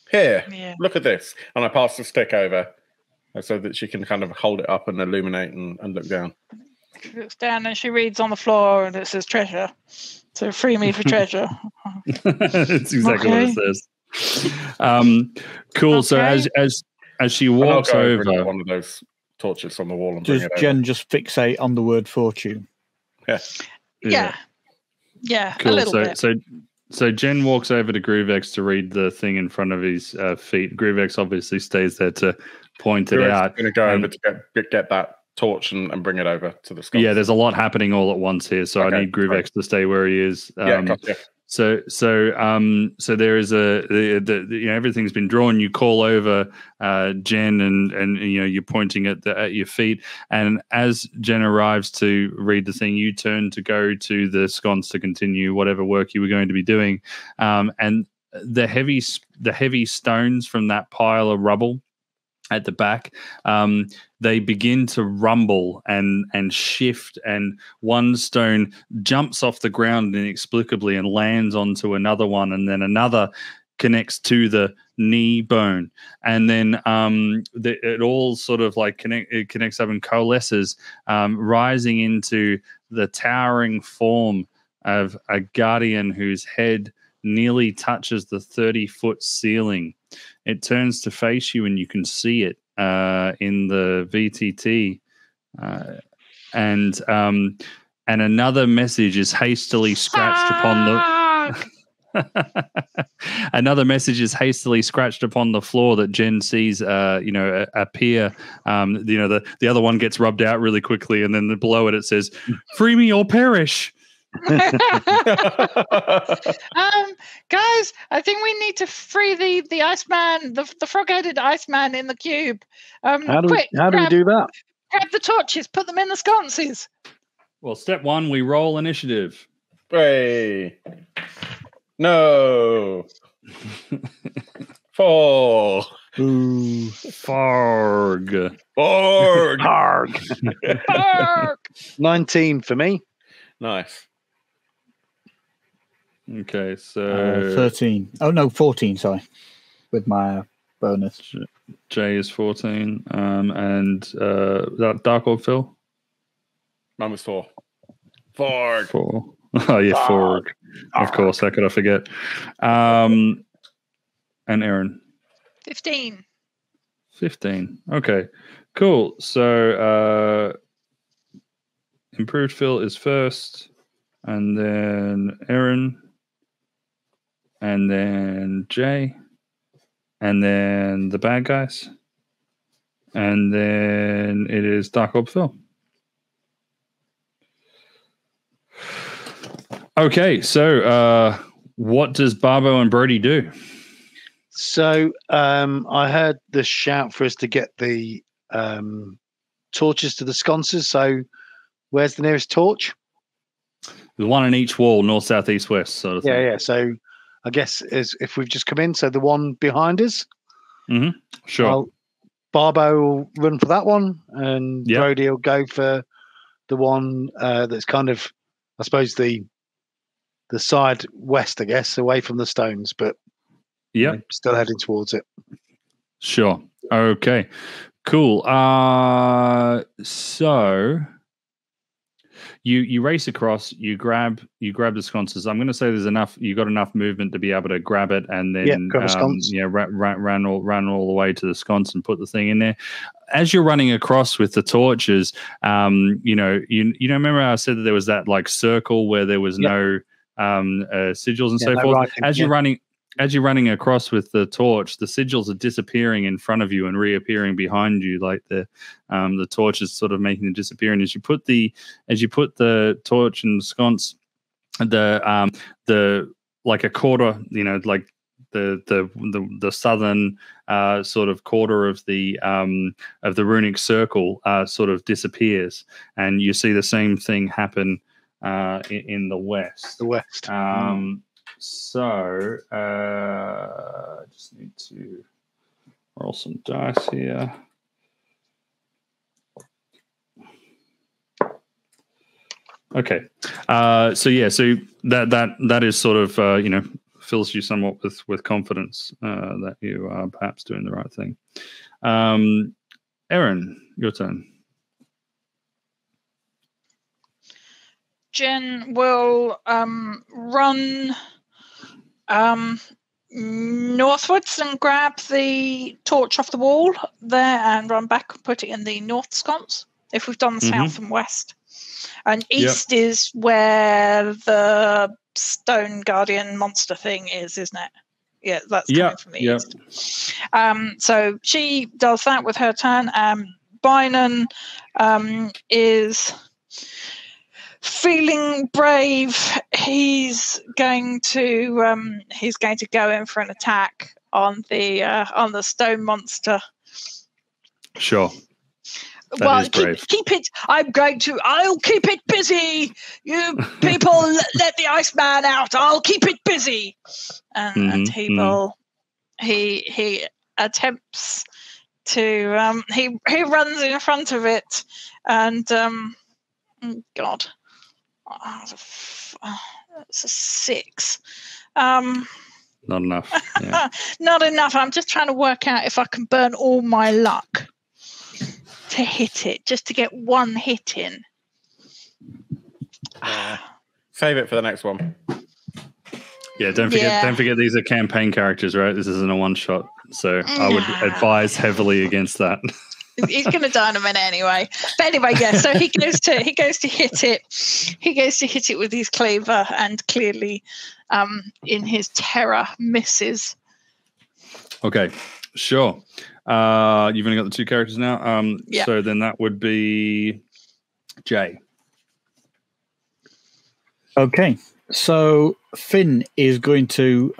Speaker 1: Here, look at this. And I pass the stick over so that she can kind of hold it up and illuminate and look down.
Speaker 5: She looks down and she reads on the floor and it says treasure. So free me for treasure.
Speaker 2: That's exactly what it says. Cool. Okay. So as she walks over,
Speaker 1: one of those torches on the wall and
Speaker 4: does
Speaker 1: bring it
Speaker 4: Jen
Speaker 1: over.
Speaker 4: just fixate on the word fortune?
Speaker 5: Yeah.
Speaker 2: Cool.
Speaker 5: A little bit.
Speaker 2: So Jen walks over to Groovex to read the thing in front of his feet. Groovex obviously stays there to point it out.
Speaker 1: Going to go over to get that torch and bring it over to the sconce.
Speaker 2: Yeah, there's a lot happening all at once here, so I need Groovex to stay where he is.
Speaker 1: Gotcha.
Speaker 2: So there is everything's been drawn. You call over Jen, and you're pointing at your feet. And as Jen arrives to read the thing, you turn to go to the sconce to continue whatever work you were going to be doing. And the heavy stones from that pile of rubble at the back, they begin to rumble and shift, and one stone jumps off the ground inexplicably and lands onto another one, and then another connects to the knee bone, and then it all sort of like connects up and coalesces, rising into the towering form of a guardian whose head nearly touches the 30-foot ceiling. It turns to face you, and you can see it in the VTT, and another message is hastily scratched upon the. Another message is hastily scratched upon the floor that Jen sees, appear. The other one gets rubbed out really quickly, and then below it says, "Free me or perish."
Speaker 5: Guys, I think we need to free the Iceman, the frog-headed Iceman in the cube.
Speaker 3: How do we do that?
Speaker 5: Grab the torches, put them in the sconces.
Speaker 2: Well, step one, we roll initiative.
Speaker 1: Hey. No. 4.
Speaker 2: Ooh. Farg.
Speaker 3: 19 for me.
Speaker 1: Nice.
Speaker 2: Okay, so
Speaker 4: 13. Oh no, 14. Sorry, with my bonus.
Speaker 2: Jay is 14, and that Dark Orb Phil.
Speaker 1: Mine was 4. Forg.
Speaker 2: 4. Oh yeah, Forg. Of course, how could I forget? And Aaron.
Speaker 5: 15.
Speaker 2: 15. Okay, cool. So Improved Phil is first, and then Aaron. And then Jay, and then the bad guys, and then it is Dark Orb Phil. Okay, so what does Barbo and Brody do?
Speaker 3: So I heard the shout for us to get the torches to the sconces. So where's the nearest torch?
Speaker 2: There's one in each wall, north, south, east, west, sort of thing.
Speaker 3: Yeah. So I guess if we've just come in, so the one behind us.
Speaker 2: Mm-hmm. Sure.
Speaker 3: Barbo will run for that one, and Brody will go for the one that's kind of, I suppose, the side west, I guess, away from the stones, but still heading towards it.
Speaker 2: Sure. Okay. Cool. So you race across, you grab the sconces. I'm going to say there's enough. You got enough movement to be able to grab it, and then
Speaker 3: grab a sconce.
Speaker 2: run all the way to the sconce and put the thing in there. As you're running across with the torches, you remember I said that there was that like circle where there was no sigils and so forth.
Speaker 3: Writing,
Speaker 2: As you're running across with the torch, the sigils are disappearing in front of you and reappearing behind you, like the torch is sort of making them disappear. And as you put the torch and sconce, the like a quarter, like the southern sort of quarter of the runic circle sort of disappears, and you see the same thing happen in the west. So, I just need to roll some dice here. Okay. So that is sort of fills you somewhat with confidence that you are perhaps doing the right thing. Erin, your turn.
Speaker 5: Jen will run northwards and grab the torch off the wall there and run back and put it in the north sconce, if we've done the south and west. And east is where the stone guardian monster thing is, isn't it? Yeah, that's coming from the east. So she does that with her turn. Bynon is feeling brave. He's going to go in for an attack on the stone monster.
Speaker 2: Sure.
Speaker 5: Well, keep it. I'll keep it busy. You people, let the Iceman out. I'll keep it busy. And he attempts to. He runs in front of it, and God. That's a 6.
Speaker 2: Not enough. Yeah.
Speaker 5: Not enough. I'm just trying to work out if I can burn all my luck to hit it, just to get one hit in.
Speaker 1: Save it for the next one.
Speaker 2: Yeah, don't forget these are campaign characters, right? This isn't a one shot. So I would advise heavily against that.
Speaker 5: He's going to die in a minute anyway. But anyway, so he goes to hit it. He goes to hit it with his cleaver, and clearly, in his terror, misses.
Speaker 2: Okay, sure. You've only got the 2 characters now. So then that would be Jay.
Speaker 4: Okay, so Finn is going to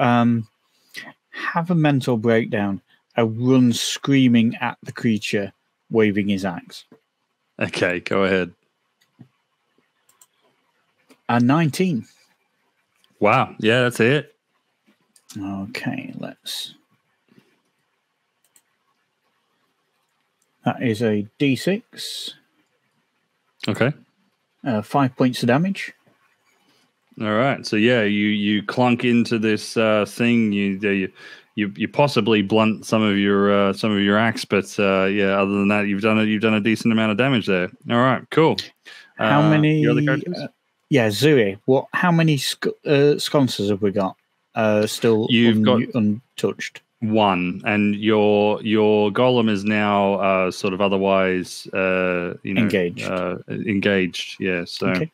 Speaker 4: have a mental breakdown and run screaming at the creature, waving his axe.
Speaker 2: Okay, go ahead.
Speaker 4: 19.
Speaker 2: Wow. Yeah, that's it.
Speaker 4: Okay, that is a D6.
Speaker 2: Okay.
Speaker 4: 5 points of damage.
Speaker 2: All right. So you clunk into this thing. You possibly blunt some of your axe, but other than that, you've done a decent amount of damage there. All right, cool.
Speaker 4: How many?
Speaker 2: Your other characters?
Speaker 4: Zuri. How many sconces have we got? Still got untouched.
Speaker 2: 1, and your golem is now sort of otherwise
Speaker 4: engaged.
Speaker 2: Engaged. Yeah. So. Okay.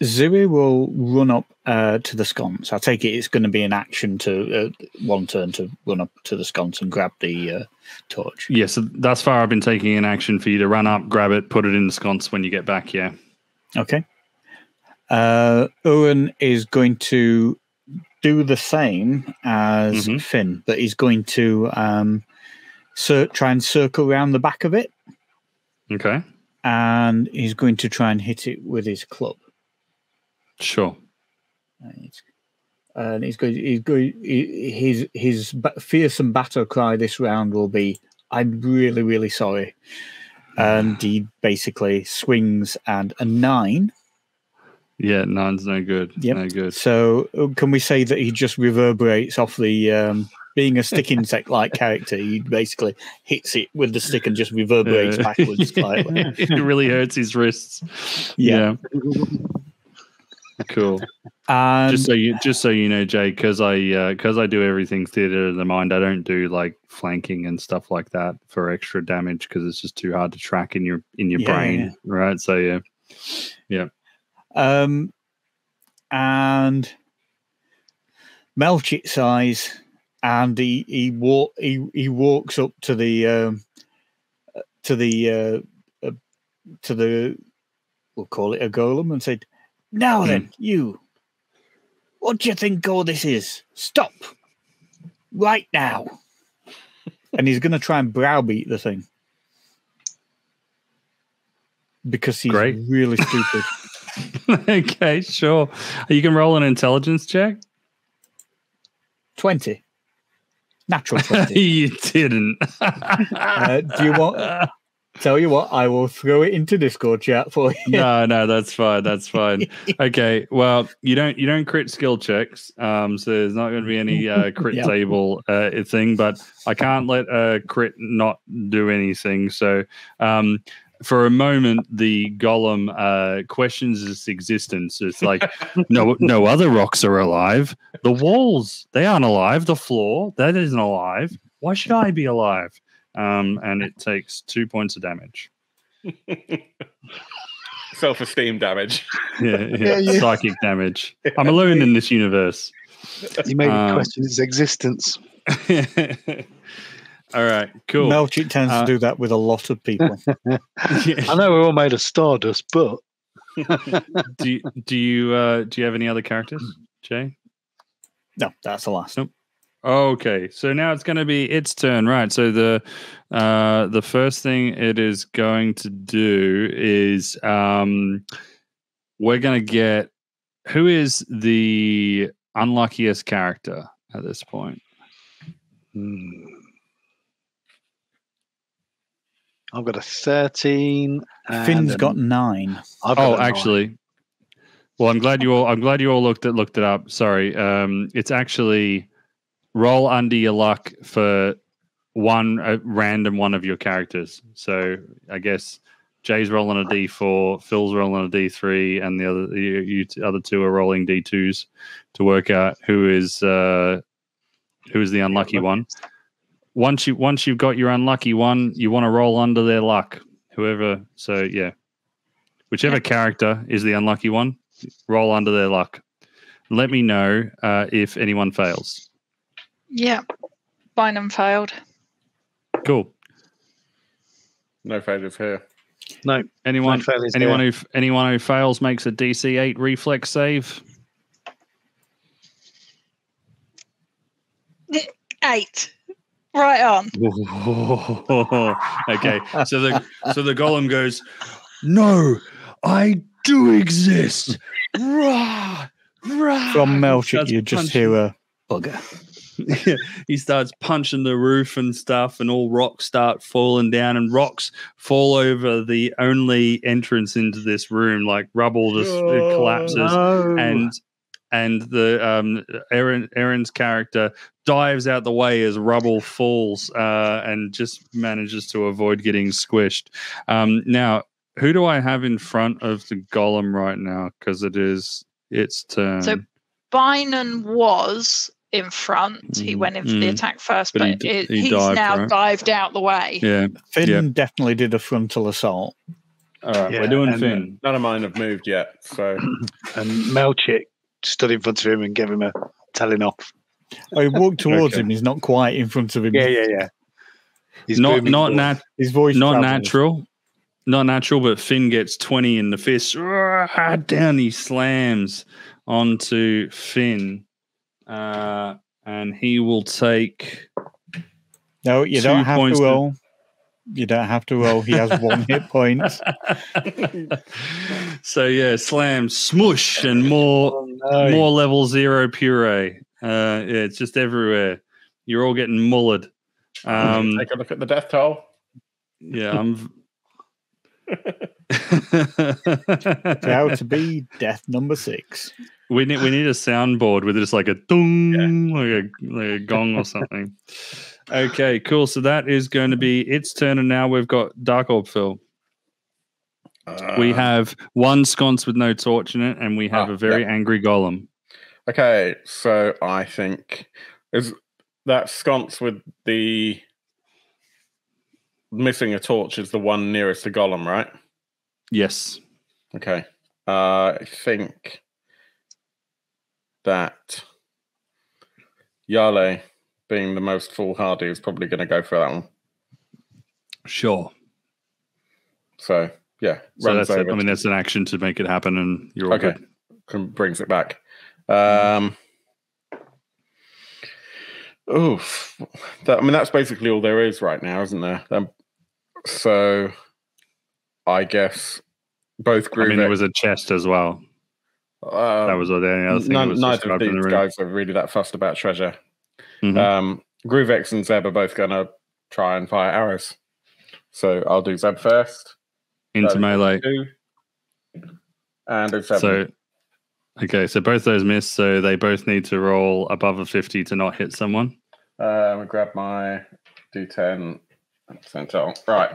Speaker 4: Zuri will run up to the sconce. I take it it's going to be an action to one turn to run up to the sconce and grab the torch.
Speaker 2: Yeah, so thus far I've been taking an action for you to run up, grab it, put it in the sconce when you get back, yeah.
Speaker 4: Okay. Owen is going to do the same as Finn, but he's going to try and circle around the back of it.
Speaker 2: Okay.
Speaker 4: And he's going to try and hit it with his club.
Speaker 2: Sure.
Speaker 4: And his fearsome battle cry this round will be, "I'm really, really sorry." And he basically swings, and a 9.
Speaker 2: Yeah, 9's no good.
Speaker 4: Yep.
Speaker 2: No good.
Speaker 4: So can we say that he just reverberates off the being a stick insect-like character, he basically hits it with the stick and just reverberates backwards slightly.
Speaker 2: It really hurts his wrists.
Speaker 4: Yeah.
Speaker 2: Cool.
Speaker 4: And
Speaker 2: Just so you know, Jay, because I do everything theater of the mind, I don't do like flanking and stuff like that for extra damage because it's just too hard to track in your brain, right? So yeah.
Speaker 4: And Melchit's eyes, and he walks up to the we'll call it a golem and said, "Now then, you, what do you think all this is? Stop right now!" And he's going to try and browbeat the thing because he's really stupid.
Speaker 2: Okay, sure. You can roll an intelligence check.
Speaker 4: 20. Natural 20.
Speaker 2: You didn't.
Speaker 4: Do you want... Tell you what, I will throw it into Discord chat for you.
Speaker 2: No, that's fine. That's fine. Okay, well, you don't crit skill checks, so there's not going to be any crit table thing. But I can't let a crit not do anything. So, for a moment, the golem questions its existence. It's like, no other rocks are alive. The walls, they aren't alive. The floor, that isn't alive. Why should I be alive? And it takes 2 points of damage.
Speaker 1: Self-esteem damage.
Speaker 2: Yeah. Psychic damage. I'm alone in this universe.
Speaker 3: You made me question its existence.
Speaker 2: All right, cool.
Speaker 4: Melchit tends to do that with a lot of people.
Speaker 3: I know we're all made of stardust, but
Speaker 2: do you have any other characters, Jay?
Speaker 4: No, that's the last.
Speaker 2: Nope. Okay, so now it's going to be its turn, right? So the first thing it is going to do is we're going to get who is the unluckiest character at this point.
Speaker 3: I've got a 13.
Speaker 4: Finn's got 9.
Speaker 2: Actually, well, I'm glad you all looked it up. Sorry, it's actually. Roll under your luck for a random one of your characters. So I guess Jay's rolling a D4, Phil's rolling a D3, and the other two are rolling D2s to work out who is the unlucky one. Once you've got your unlucky one, you want to roll under their luck. Whichever character is the unlucky one, roll under their luck. Let me know if anyone fails.
Speaker 5: Yeah, Bynum failed.
Speaker 2: Cool.
Speaker 1: No failures here.
Speaker 3: No.
Speaker 2: Anyone who fails makes a DC 8 reflex save.
Speaker 5: 8. Right on.
Speaker 2: Okay. So the golem goes, "No, I do exist." Rah, rah.
Speaker 4: From Melchit, you just hear a bugger.
Speaker 2: He starts punching the roof and stuff, and all rocks start falling down, and rocks fall over the only entrance into this room. Like rubble just collapses, and the Aaron's character dives out the way as rubble falls, and just manages to avoid getting squished. Now, who do I have in front of the golem right now? Because it is its turn.
Speaker 5: So Bynum was in front. He went in for the attack first, but he's dived, now dived out the way.
Speaker 2: Yeah,
Speaker 4: Finn definitely did a frontal assault.
Speaker 1: All right, we're doing Finn. None of mine have moved yet, so.
Speaker 3: And Melchit stood in front of him and gave him a telling off.
Speaker 4: Oh, he walked towards him. He's not quite in front of him.
Speaker 3: Yeah.
Speaker 2: He's not
Speaker 4: his voice
Speaker 2: not
Speaker 4: travels.
Speaker 2: natural, but Finn gets 20 in the fist. Down he slams onto Finn. And he will take.
Speaker 4: No, you don't have to roll. You don't have to roll. He has 1 hit point.
Speaker 2: So slam, smush, and more level 0 puree. It's just everywhere. You're all getting mullered.
Speaker 1: Take a look at the death toll.
Speaker 2: Yeah, I'm.
Speaker 4: Proud to be death number 6.
Speaker 2: We need a soundboard with just like a dong, like a gong or something. Okay, cool. So that is going to be its turn, and now we've got Dark Orb Phil. We have one sconce with no torch in it, and we have a very angry golem.
Speaker 1: Okay, so I think is that sconce with the missing a torch is the one nearest the golem, right?
Speaker 2: Yes.
Speaker 1: Okay. I think that Yale, being the most foolhardy, is probably going to go for that one.
Speaker 2: Sure.
Speaker 1: So yeah,
Speaker 2: so that's that's an action to make it happen, and you're all good.
Speaker 1: Brings it back. That's basically all there is right now, isn't there? So I guess both groups.
Speaker 2: there was a chest as well. That was the only other thing.
Speaker 1: Neither of these guys are really that fussed about treasure. Groovex and Zeb are both going to try and fire arrows. So I'll do Zeb first.
Speaker 2: Into melee.
Speaker 1: 2, and a 7.
Speaker 2: So both those miss, so they both need to roll above a 50 to not hit someone.
Speaker 1: I'm going to grab my D10 percentile. Right.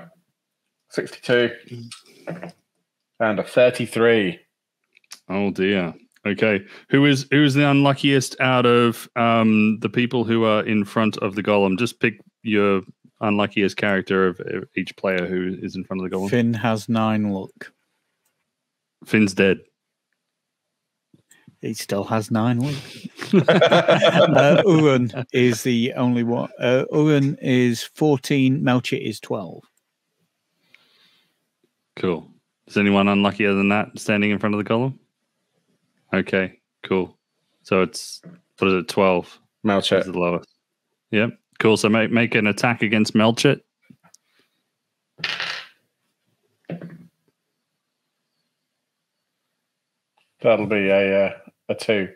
Speaker 1: 62. And a 33.
Speaker 2: Oh dear. Okay. Who is the unluckiest out of the people who are in front of the golem? Just pick your unluckiest character of each player who is in front of the golem.
Speaker 4: Finn has 9 luck.
Speaker 2: Finn's dead.
Speaker 4: He still has 9 luck. Uran is the only one. Uran is 14. Melchit is 12.
Speaker 2: Cool. Is anyone unluckier than that standing in front of the golem? Okay, cool. So it's, what is it, 12?
Speaker 1: Melchit.
Speaker 2: Is the lowest. Yep. Cool. So make an attack against Melchit.
Speaker 1: That'll be a 2.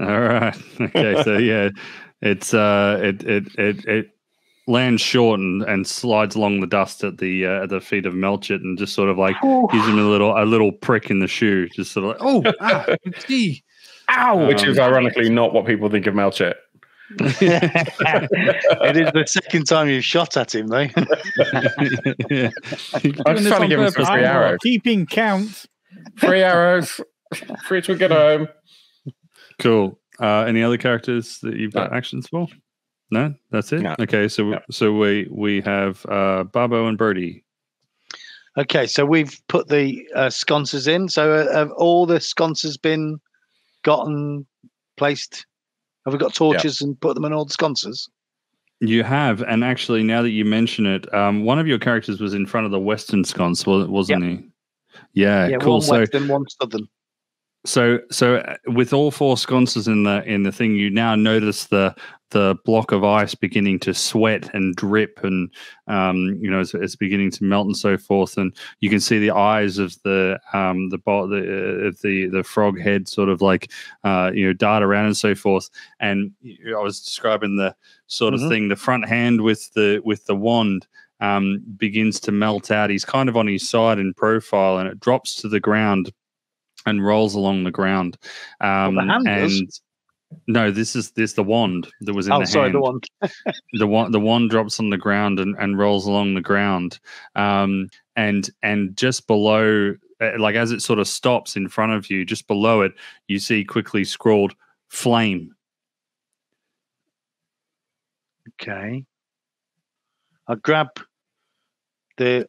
Speaker 2: All right. Okay. So yeah, it's it lands short and slides along the dust at the feet of Melchit, and just sort of like gives him a little prick in the shoe, just sort of like gee,
Speaker 1: ow, which is ironically not what people think of Melchit.
Speaker 3: It is the second time you've shot at him, though.
Speaker 2: Yeah.
Speaker 1: I'm just trying to give him some free arrows.
Speaker 4: Keeping count.
Speaker 1: 3 arrows. 3 to get home.
Speaker 2: Cool. Any other characters that you've got actions for? No, that's it.
Speaker 1: No.
Speaker 2: Okay, so we have Babo and Birdie.
Speaker 3: Okay, so we've put the sconces in. So have all the sconces been gotten placed? Have we got torches and put them in all the sconces?
Speaker 2: You have, and actually, now that you mention it, one of your characters was in front of the western sconce, wasn't he? Yeah, cool.
Speaker 3: One western, one southern.
Speaker 2: So with all 4 sconces in the thing, you now notice the block of ice beginning to sweat and drip, and it's beginning to melt and so forth, and you can see the eyes of the frog head sort of like dart around and so forth. And I was describing the sort of thing. The front hand with the wand begins to melt out. He's kind of on his side in profile, and it drops to the ground and rolls along the ground.
Speaker 3: The hand does?
Speaker 2: No, this the wand that was in the hand.
Speaker 3: Sorry, the wand.
Speaker 2: the wand drops on the ground and rolls along the ground. And just below, like as it sort of stops in front of you, just below it, you see quickly scrawled flame.
Speaker 3: Okay. I'll grab the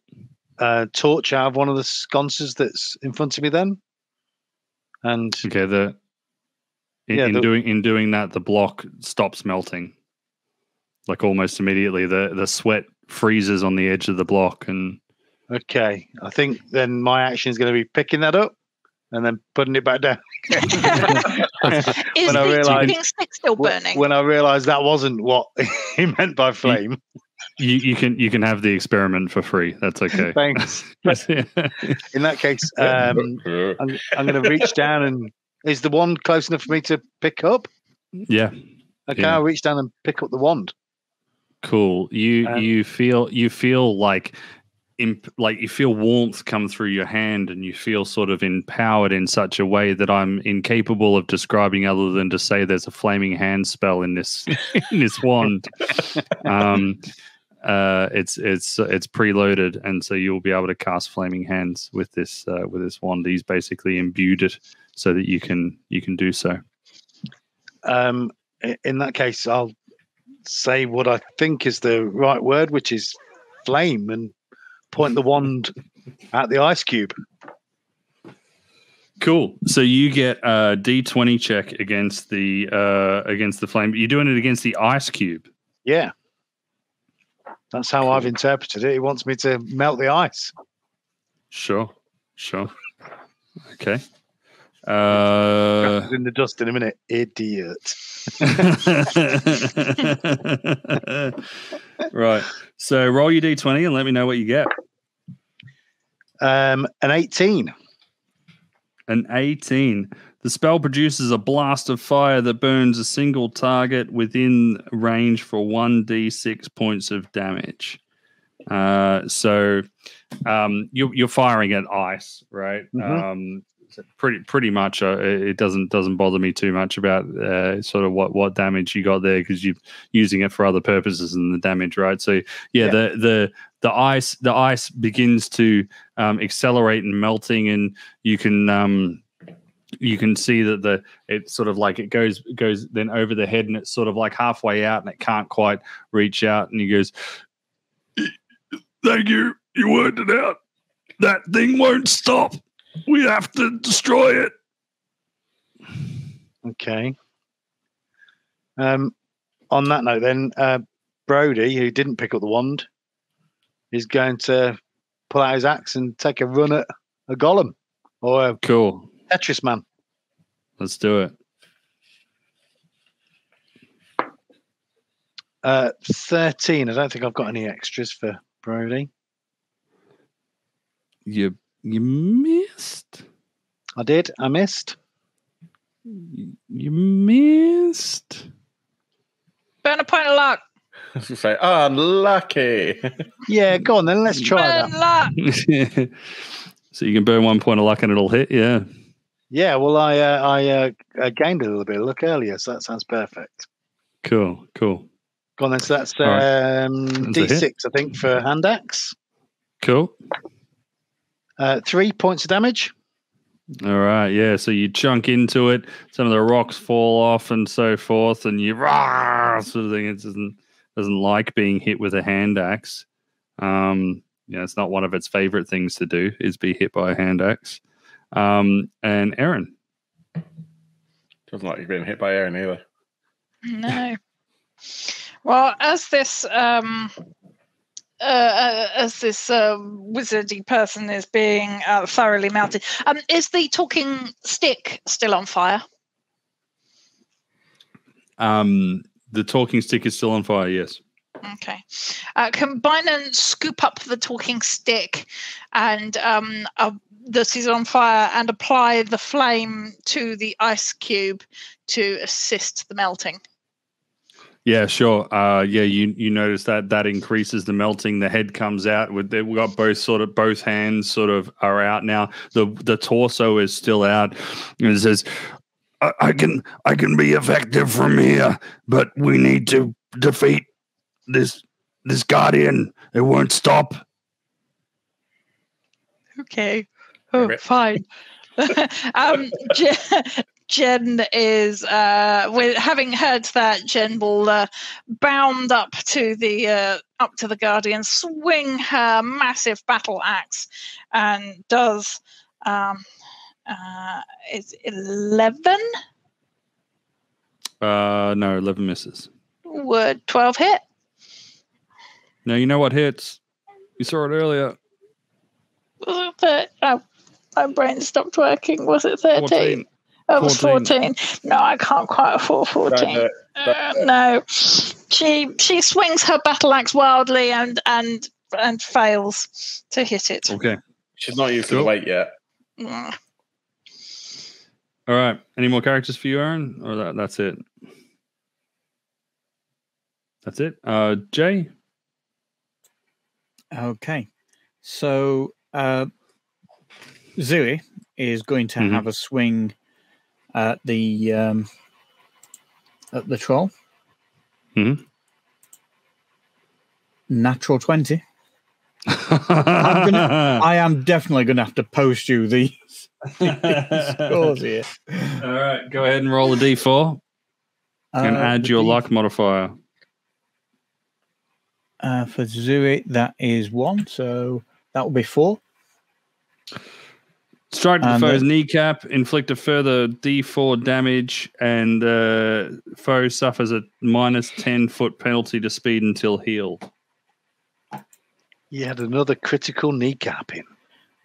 Speaker 3: torch out of one of the sconces that's in front of me then. And
Speaker 2: okay, in doing that, the block stops melting, like almost immediately. The sweat freezes on the edge of the block, and
Speaker 3: okay, I think then my action is going to be picking that up and then putting it back down.
Speaker 5: Is the keeping stick still burning?
Speaker 3: When I realised that wasn't what he meant by flame.
Speaker 2: You can have the experiment for free. That's okay.
Speaker 3: Thanks. In that case, I'm going to reach down, and is the wand close enough for me to pick up?
Speaker 2: Yeah.
Speaker 3: Okay, I'll reach down and pick up the wand.
Speaker 2: Cool. You feel like like you feel warmth come through your hand, and you feel sort of empowered in such a way that I'm incapable of describing, other than to say there's a flaming hand spell in this in this wand. It's preloaded, and so you'll be able to cast flaming hands with this wand. He's basically imbued it so that you can do so.
Speaker 3: In that case, I'll say what I think is the right word, which is flame, and point the wand at the ice cube.
Speaker 2: Cool. So you get a D20 check against the flame. You're doing it against the ice cube.
Speaker 3: Yeah. That's how I've interpreted it. He wants me to melt the ice.
Speaker 2: Sure. Okay.
Speaker 3: In the dust in a minute, idiot.
Speaker 2: Right. So roll your D20 and let me know what you get.
Speaker 3: An 18.
Speaker 2: An 18. The spell produces a blast of fire that burns a single target within range for 1d6 points of damage. So you're firing at ice, right?
Speaker 3: Mm-hmm.
Speaker 2: So pretty much. It doesn't bother me too much about sort of what damage you got there, because you're using it for other purposes than the damage, right? So the ice begins to accelerate and melting, and you can see that it's sort of like it goes then over the head, and it's sort of like halfway out, and it can't quite reach out, and he goes, "Thank you, you worked it out. That thing won't stop. We have to destroy it."
Speaker 3: Okay. On that note, then, Brody, who didn't pick up the wand, is going to pull out his axe and take a run at a golem or a
Speaker 2: Cool.
Speaker 3: Tetris man.
Speaker 2: Let's do it.
Speaker 3: 13. I don't think I've got any extras for Brody.
Speaker 2: You missed.
Speaker 3: I did. I missed.
Speaker 2: You missed.
Speaker 5: Burn a point of luck.
Speaker 1: I was going to say, unlucky.
Speaker 3: Yeah, go on then. Let's try
Speaker 5: Burn
Speaker 3: that.
Speaker 5: luck.
Speaker 2: So you can burn 1 point of luck and it'll hit. Yeah.
Speaker 3: Yeah, well, I gained a little bit of luck earlier, so that sounds perfect.
Speaker 2: Cool.
Speaker 3: Go on then. So that's
Speaker 2: Right.
Speaker 3: D6, I think, for hand axe.
Speaker 2: Cool.
Speaker 3: 3 points of damage.
Speaker 2: All right. Yeah. So you chunk into it. Some of the rocks fall off and so forth, and you sort of thing. It doesn't like being hit with a hand axe. It's not one of its favorite things to do is be hit by a hand axe. And Aaron.
Speaker 1: Doesn't like you being hit by Aaron either.
Speaker 5: No. Well, as this wizardy person is being thoroughly melted, is the talking stick still on fire?
Speaker 2: The talking stick is still on fire. Yes.
Speaker 5: Okay. Combine and scoop up the talking stick and that is on fire, and apply the flame to the ice cube to assist the melting.
Speaker 2: Yeah, sure. You notice that increases the melting. The head comes out. We've got both hands sort of are out now. The torso is still out. And it says, I can be effective from here, but we need to defeat this guardian. It won't stop.
Speaker 5: Okay. Oh, fine. Jen is, with having heard that, Jen will bound up to the guardian, swing her massive battle axe, and does is 11?
Speaker 2: No, 11 misses.
Speaker 5: Would 12 hit?
Speaker 2: No, you know what hits? You saw it earlier.
Speaker 5: Was it my brain stopped working. Was it 13?
Speaker 2: 14.
Speaker 5: Oh, it was 14. No, I can't quite afford 14. No. She swings her battle axe wildly and fails to hit it.
Speaker 2: Okay.
Speaker 1: She's not used to the weight yet.
Speaker 5: Mm.
Speaker 2: All right. Any more characters for you, Aaron? Or that's it? That's it. Jay?
Speaker 4: Okay. So Zuri is going to have a swing at the troll.
Speaker 2: Mm-hmm.
Speaker 4: Natural 20. I am definitely going to have to post you these scores here.
Speaker 2: All right, go ahead and roll a d4 and add your luck modifier.
Speaker 4: For Zuri, that is 1, so that will be 4.
Speaker 2: Strike the foe's kneecap, inflict a further d4 damage, and foe suffers a minus 10-foot penalty to speed until healed.
Speaker 3: You had another critical kneecapping.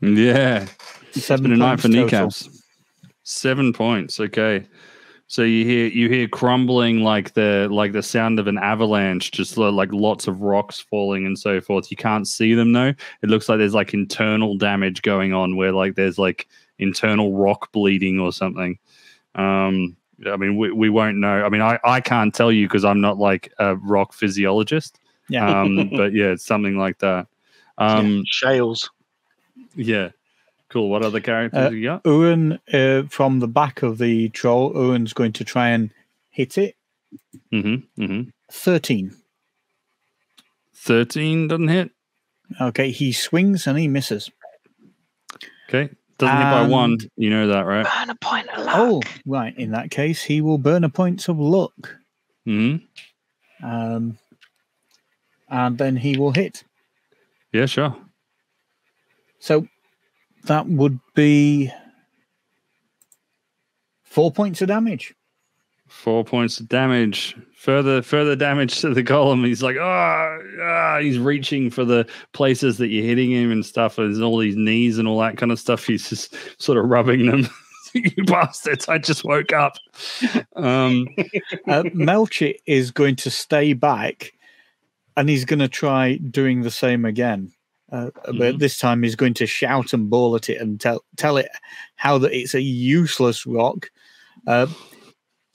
Speaker 2: Yeah.
Speaker 4: 7
Speaker 2: it's been a night for
Speaker 4: total.
Speaker 2: kneecaps. 7 points. Okay. So you hear crumbling like the sound of an avalanche, just like lots of rocks falling and so forth. You can't see them though. It looks like there's like internal damage going on where like there's like internal rock bleeding or something. I mean, we won't know. I mean, I can't tell you because I'm not like a rock physiologist.
Speaker 4: Yeah.
Speaker 2: But yeah, it's something like that.
Speaker 3: Shales.
Speaker 2: Yeah. Cool. What other characters you got?
Speaker 4: Uran, from the back of the troll, Uran's going to try and hit it. 13.
Speaker 2: 13 doesn't hit.
Speaker 4: Okay, he swings and he misses.
Speaker 2: Okay. Doesn't hit by 1. You know that, right?
Speaker 5: Burn a point of luck.
Speaker 4: Oh, right. In that case, he will burn a point of luck.
Speaker 2: Mm-hmm.
Speaker 4: And then he will hit.
Speaker 2: Yeah, sure.
Speaker 4: So that would be 4 points of damage.
Speaker 2: 4 points of damage. Further damage to the golem. He's like, he's reaching for the places that you're hitting him and stuff. There's all these knees and all that kind of stuff. He's just sort of rubbing them. You bastards, I just woke up.
Speaker 4: Melchit is going to stay back and he's going to try doing the same again. But this time he's going to shout and bawl at it and tell it how that it's a useless rock.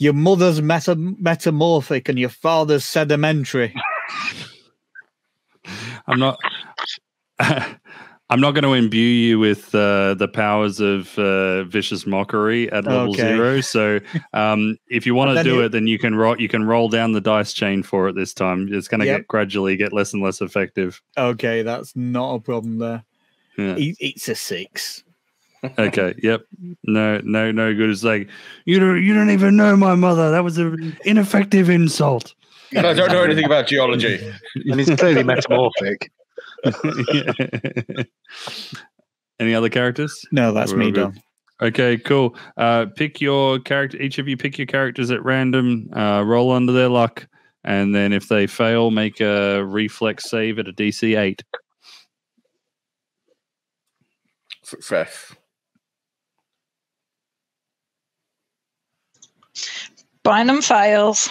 Speaker 4: Your mother's metamorphic and your father's sedimentary.
Speaker 2: I'm not going to imbue you with the powers of vicious mockery at level 0. So if you want to do it, then you can roll down the dice chain for it this time. It's going to gradually get less and less effective.
Speaker 4: Okay, that's not a problem there.
Speaker 2: Yeah.
Speaker 4: It's a 6.
Speaker 2: Okay. Yep. No good. It's like you don't even know my mother. That was an ineffective insult.
Speaker 1: I don't know anything about geology,
Speaker 3: and he's clearly metamorphic.
Speaker 2: Any other characters?
Speaker 4: No, that's me done.
Speaker 2: Okay, cool. Pick your character. Each of you pick your characters at random. Roll under their luck, and then if they fail, make a reflex save at a DC 8.
Speaker 1: Success.
Speaker 5: Bynum fails.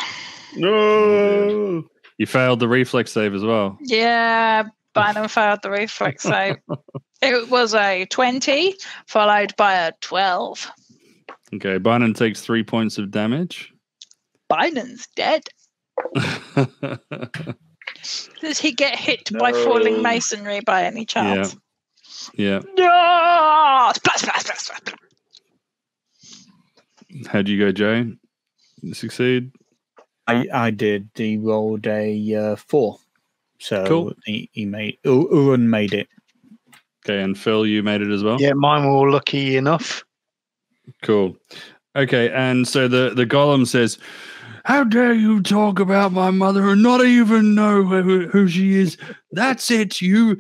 Speaker 1: No.
Speaker 2: You failed the reflex save as well.
Speaker 5: Yeah, Bynum failed the reflex save. It was a 20 followed by a 12.
Speaker 2: Okay, Bynum takes 3 points of damage.
Speaker 5: Bynum's dead. Does he get hit by falling masonry by any chance?
Speaker 2: Yeah.
Speaker 5: No! Splash, splash, splash, splash.
Speaker 2: How'd you go, Joe? Succeed?
Speaker 4: I did. He rolled a 4. So
Speaker 2: cool.
Speaker 4: he made Uran made it.
Speaker 2: Okay, and Phil, you made it as well?
Speaker 3: Yeah, mine were all lucky enough.
Speaker 2: Cool. Okay, and so the golem says, "How dare you talk about my mother and not even know who she is? That's it. You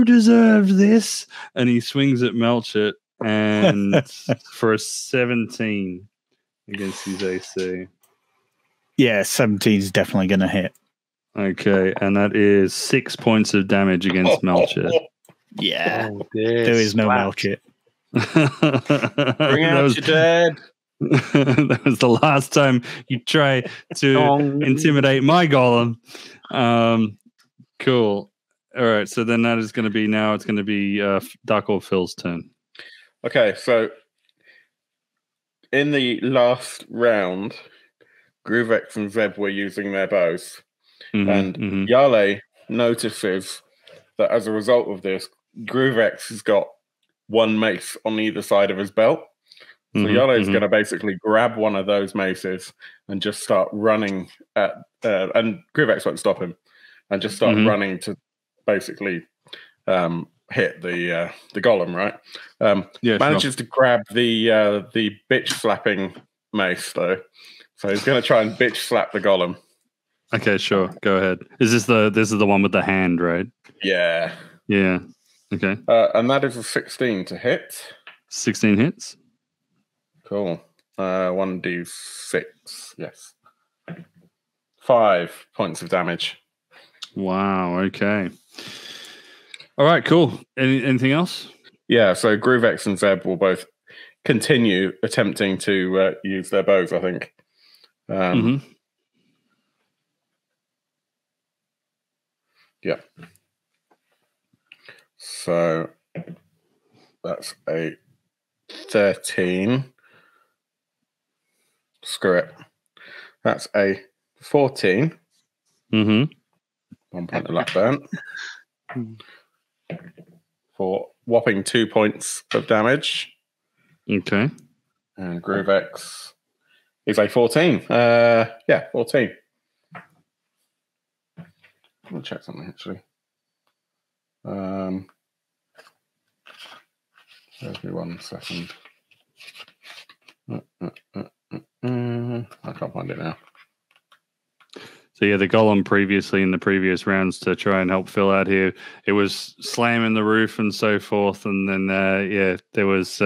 Speaker 2: deserve this." And he swings at Melchit and for a 17 against his AC.
Speaker 4: Yeah, 17 is definitely going to hit.
Speaker 2: Okay, and that is 6 points of damage against Melchit.
Speaker 4: Yeah,
Speaker 3: there
Speaker 4: is no Melchit.
Speaker 1: Bring out your dad.
Speaker 2: That was the last time you try to intimidate my golem. Cool. All right, so then that is going to be now. It's going to be Duck or Phil's turn.
Speaker 1: Okay, so in the last round, Gruvex and Zeb were using their bows, and Yale notices that as a result of this, Groovex has got one mace on either side of his belt. So Yolo's going to basically grab one of those maces and just start running at, and Groovex won't stop him, and just start running to basically hit the golem, right? Manages to grab the bitch slapping mace though, so he's going to try and bitch slap the golem.
Speaker 2: Okay, sure. Go ahead. This is the one with the hand, right?
Speaker 1: Yeah.
Speaker 2: Yeah. Okay.
Speaker 1: And that is a 16 to hit.
Speaker 2: 16 hits.
Speaker 1: Cool. 1d6. Yes. 5 points of damage.
Speaker 2: Wow. Okay. All right. Cool. Anything else?
Speaker 1: Yeah. So Groovex and Zeb will both continue attempting to use their bows, I think. Yeah. So that's a 13. Screw it. That's a 14. 1 point of luck burn. For whopping 2 points of damage.
Speaker 2: Okay.
Speaker 1: And Groovex is a 14. 14. I'll check something actually. Give me 1 second. I can't find it now.
Speaker 2: So yeah, the golem previously in the previous rounds, to try and help Phil out here, it was slamming the roof and so forth, and then there was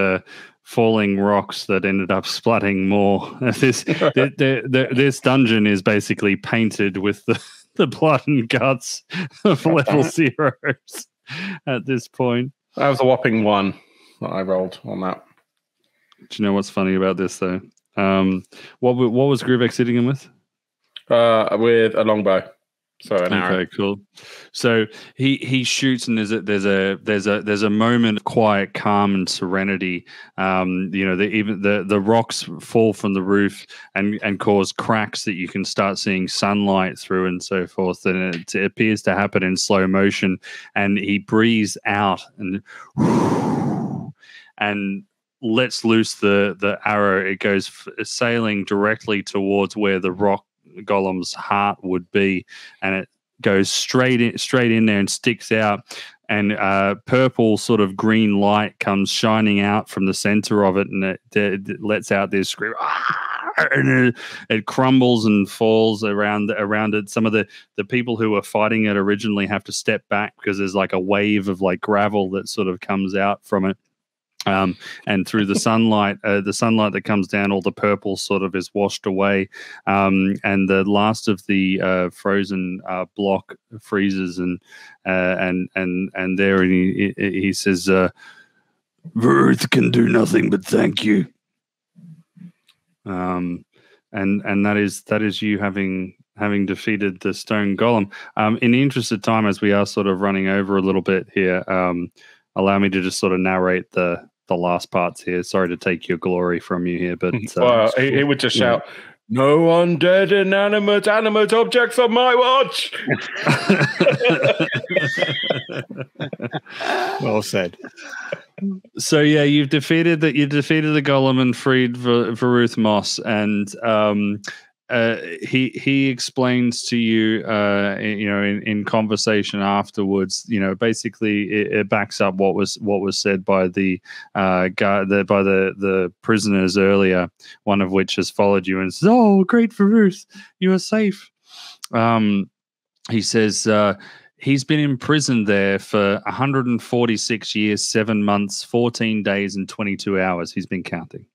Speaker 2: falling rocks that ended up splatting more. This dungeon is basically painted with the blood and guts of level zeros at this point.
Speaker 1: That was a whopping 1 that I rolled on that.
Speaker 2: Do you know what's funny about this though? What was Groovex hitting him with?
Speaker 1: With a longbow, so an arrow.
Speaker 2: Okay, cool. So he shoots, and there's a moment of quiet calm and serenity. The rocks fall from the roof and cause cracks that you can start seeing sunlight through and so forth. And it appears to happen in slow motion. And he breathes out and lets loose the arrow. It goes sailing directly towards where the rock golem's heart would be, and it goes straight in there and sticks out, and purple sort of green light comes shining out from the center of it, and it lets out this scream, and it crumbles and falls around it. Some of the people who were fighting it originally have to step back because there's like a wave of like gravel that sort of comes out from it. And through the sunlight that comes down, all the purple sort of is washed away, and the last of the frozen block freezes, and there he says, "Earth can do nothing but thank you." And that is you having defeated the stone golem. In the interest of time, as we are sort of running over a little bit here, allow me to just sort of narrate the last parts here. Sorry to take your glory from you here, but
Speaker 1: he would just shout, "No undead inanimate animate objects on my watch."
Speaker 4: Well said.
Speaker 2: So yeah, you defeated the golem and freed Varuth Moss, and he explains to you, in conversation afterwards, basically it backs up what was said by the prisoners earlier, one of which has followed you and says, "Oh, great Varuth, you are safe." He says he's been imprisoned there for 146 years, 7 months, 14 days, and 22 hours. He's been counting.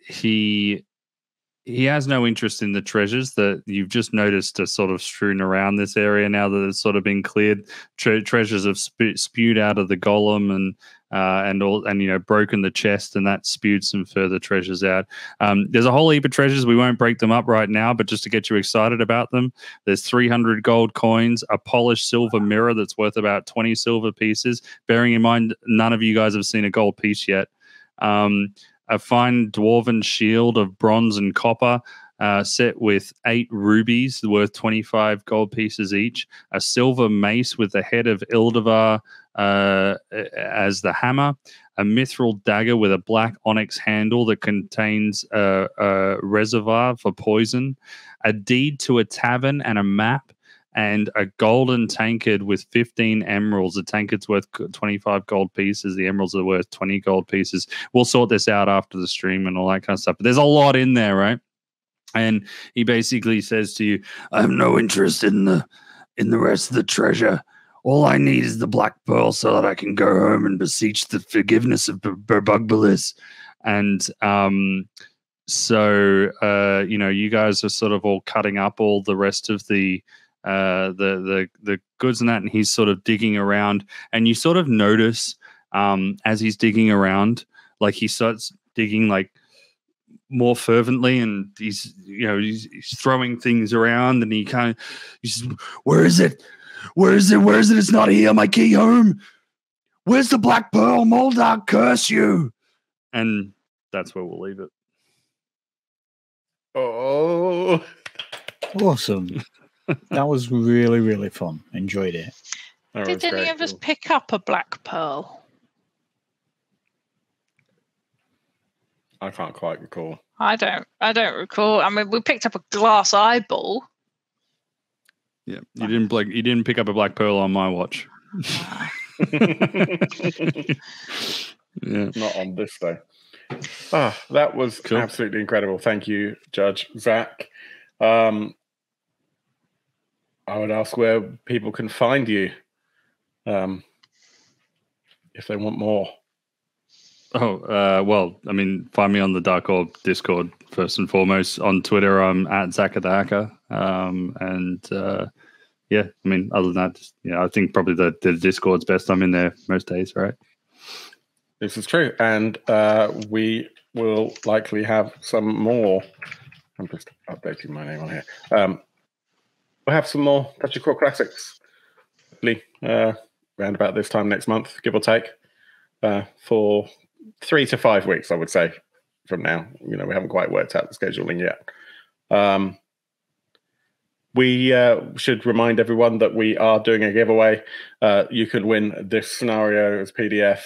Speaker 2: He has no interest in the treasures that you've just noticed are sort of strewn around this area now that it's sort of been cleared. Treasures have spewed out of the golem and broken the chest, and that spewed some further treasures out. There's a whole heap of treasures. We won't break them up right now, but just to get you excited about them, there's 300 gold coins, a polished silver mirror that's worth about 20 silver pieces, bearing in mind none of you guys have seen a gold piece yet. A fine dwarven shield of bronze and copper, set with 8 rubies worth 25 gold pieces each, a silver mace with the head of Ildivar as the hammer, a mithril dagger with a black onyx handle that contains a reservoir for poison, a deed to a tavern and a map, and a golden tankard with 15 emeralds. The tankard's worth 25 gold pieces. The emeralds are worth 20 gold pieces. We'll sort this out after the stream and all that kind of stuff. But there's a lot in there, right? And he basically says to you, I have no interest in the rest of the treasure. All I need is the black pearl so that I can go home and beseech the forgiveness of Burbugbalis. And so you guys are sort of all cutting up all the rest of the goods and that, and he's sort of digging around, and you sort of notice as he's digging around, like he starts digging like more fervently, and he's throwing things around, and he says, where is it? It's not here, my key home. Where's the black pearl? Moldar, curse you. And that's where we'll leave it.
Speaker 1: Oh,
Speaker 4: awesome. That was really, really fun. Enjoyed it.
Speaker 5: Did any of us pick up a black pearl?
Speaker 1: I can't quite recall.
Speaker 5: I don't recall. I mean, we picked up a glass eyeball.
Speaker 2: Yeah, you didn't pick up a black pearl on my watch.
Speaker 1: Yeah, not on this day. That was cool. Absolutely incredible. Thank you, Judge Zach. I would ask where people can find you if they want more.
Speaker 2: Well, I mean, find me on the Dark Orb Discord first and foremost. On Twitter, I'm at Zaka the Hacker. Yeah, I mean, other than that, I think probably the Discord's best. I'm in there most days, right?
Speaker 1: This is true. And we will likely have some more. I'm just updating my name on here. We'll have some more Dungeon Crawl Classics around about this time next month, give or take, for 3 to 5 weeks, I would say, from now. We haven't quite worked out the scheduling yet. We should remind everyone that we are doing a giveaway. You can win this scenario as PDF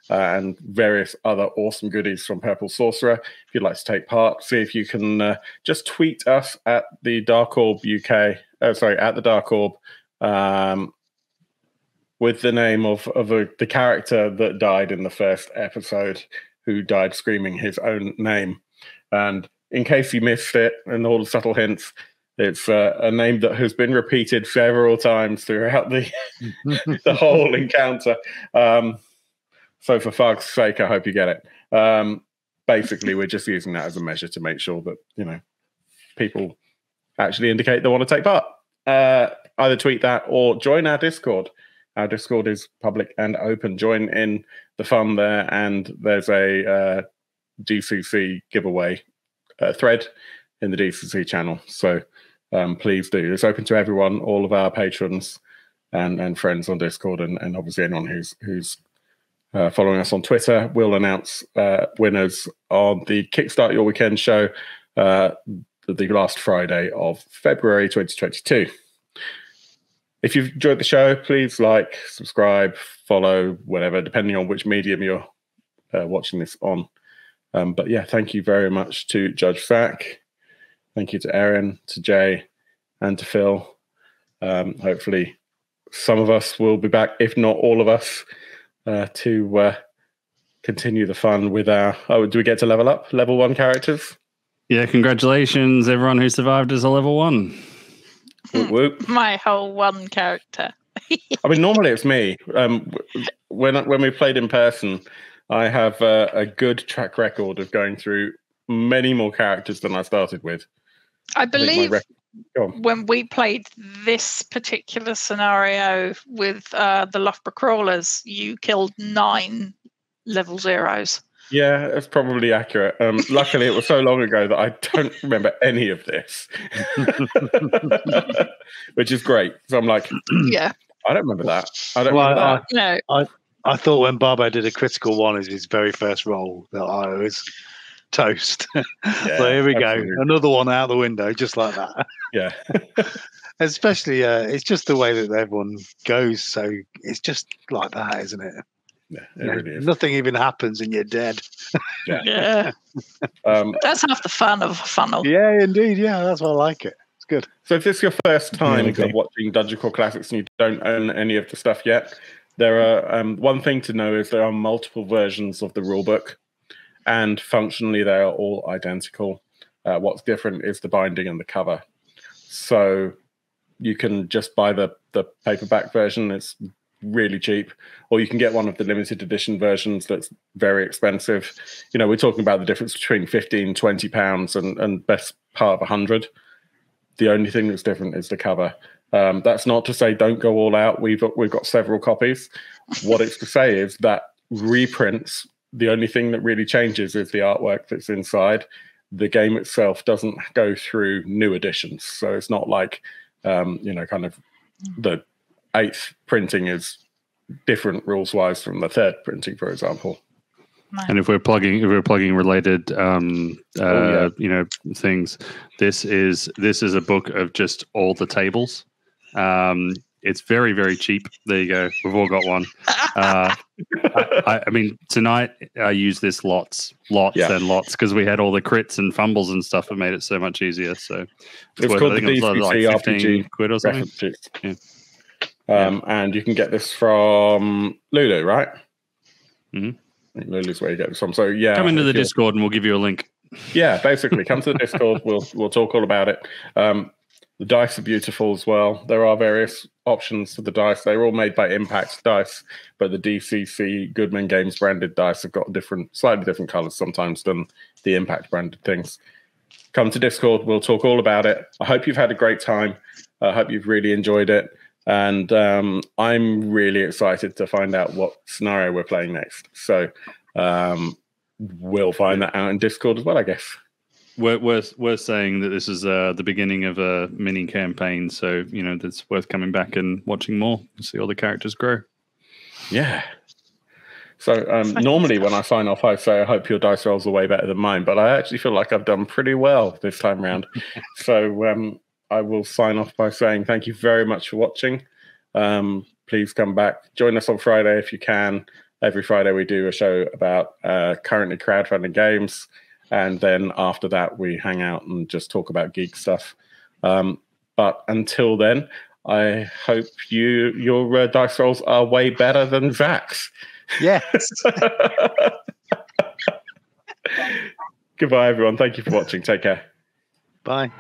Speaker 1: and various other awesome goodies from Purple Sorcerer. If you'd like to take part, see if you can just tweet us at the Dark Orb UK. At the Dark Orb, with the name of the character that died in the first episode, who died screaming his own name. And in case you missed it and all the subtle hints, it's a name that has been repeated several times throughout the the whole encounter. So for fuck's sake, I hope you get it. Basically, we're just using that as a measure to make sure that people actually indicate they want to take part. Either tweet that or join our Discord. Our Discord is public and open. Join in the fun there, and there's a DCC giveaway thread in the DCC channel. So please do. It's open to everyone, all of our patrons and friends on Discord, and obviously anyone who's following us on Twitter. We'll announce winners on the Kickstart Your Weekend show the last Friday of February 2022. If you've enjoyed the show, please like, subscribe, follow, whatever, depending on which medium you're watching this on. But yeah, thank you very much to Judge Zach. Thank you to Erin, to Jay, and to Phil. Hopefully some of us will be back, if not all of us, to continue the fun with our... do we get to level up? Level 1 characters?
Speaker 2: Yeah, congratulations, everyone who survived as a level 1.
Speaker 1: Whoop, whoop.
Speaker 5: My whole 1 character.
Speaker 1: I mean, normally it's me. When we played in person, I have a good track record of going through many more characters than I started with.
Speaker 5: I believe when we played this particular scenario with the Loughborough Crawlers, you killed 9 level 0s.
Speaker 1: Yeah, that's probably accurate. Luckily, it was so long ago that I don't remember any of this, which is great. So I'm like,
Speaker 5: yeah,
Speaker 1: I don't remember that. I don't remember that.
Speaker 3: I thought when Barbo did a critical 1 as his very first roll that I was toast.
Speaker 1: Yeah,
Speaker 3: So here we
Speaker 1: absolutely.
Speaker 3: go. Another one out the window, just like that.
Speaker 1: Yeah.
Speaker 3: Especially, it's just the way that everyone goes. So it's just like that, isn't it?
Speaker 1: Yeah, it
Speaker 3: You know,
Speaker 1: really is.
Speaker 3: nothing even happens and you're dead.
Speaker 5: Yeah. That's half the fun of a funnel.
Speaker 3: Yeah, indeed. Yeah, that's why I like it. It's good.
Speaker 1: So if this is your first time
Speaker 4: okay.
Speaker 1: watching Dungeon Crawl Classics and you don't own any of the stuff yet, there are one thing to know is there are multiple versions of the rulebook, and functionally they are all identical. What's different is the binding and the cover. So you can just buy the paperback version. It's really cheap, or you can get one of the limited edition versions that's very expensive. You know, we're talking about the difference between 15, 20 pounds and best part of 100. The only thing that's different is the cover. That's not to say don't go all out. We've got several copies. What it's to say is that reprints, the only thing that really changes is the artwork that's inside. The game itself doesn't go through new editions, so it's not like kind of the 8th printing is different rules wise from the 3rd printing, for example.
Speaker 2: And if we're plugging related things, this is a book of just all the tables. It's very, very cheap. There you go. We've all got one. I mean, tonight I used this lots and lots because we had all the crits and fumbles and stuff that made it so much easier. So
Speaker 1: it's called the DCC RPG
Speaker 2: quid or something.
Speaker 1: Yeah. And you can get this from Lulu, right?
Speaker 2: Mm-hmm.
Speaker 1: I think Lulu's where you get this from. So yeah,
Speaker 2: come into the Discord and we'll give you a link.
Speaker 1: Yeah, basically, come to the Discord. We'll talk all about it. The dice are beautiful as well. There are various options for the dice. They're all made by Impact Dice, but the DCC Goodman Games branded dice have got slightly different colors sometimes than the Impact branded things. Come to Discord. We'll talk all about it. I hope you've had a great time. I hope you've really enjoyed it. And I'm really excited to find out what scenario we're playing next. So we'll find that out in Discord as well, I guess.
Speaker 2: We're saying that this is the beginning of a mini campaign, so it's worth coming back and watching more and see all the characters grow.
Speaker 1: Yeah. So normally when I sign off, I say I hope your dice rolls are way better than mine, but I actually feel like I've done pretty well this time around. So I will sign off by saying thank you very much for watching. Please come back, join us on Friday if you can. Every Friday we do a show about currently crowdfunding games. And then after that, we hang out and just talk about geek stuff. But until then, I hope your dice rolls are way better than Zach's.
Speaker 3: Yes.
Speaker 1: Goodbye, everyone. Thank you for watching. Take care.
Speaker 3: Bye.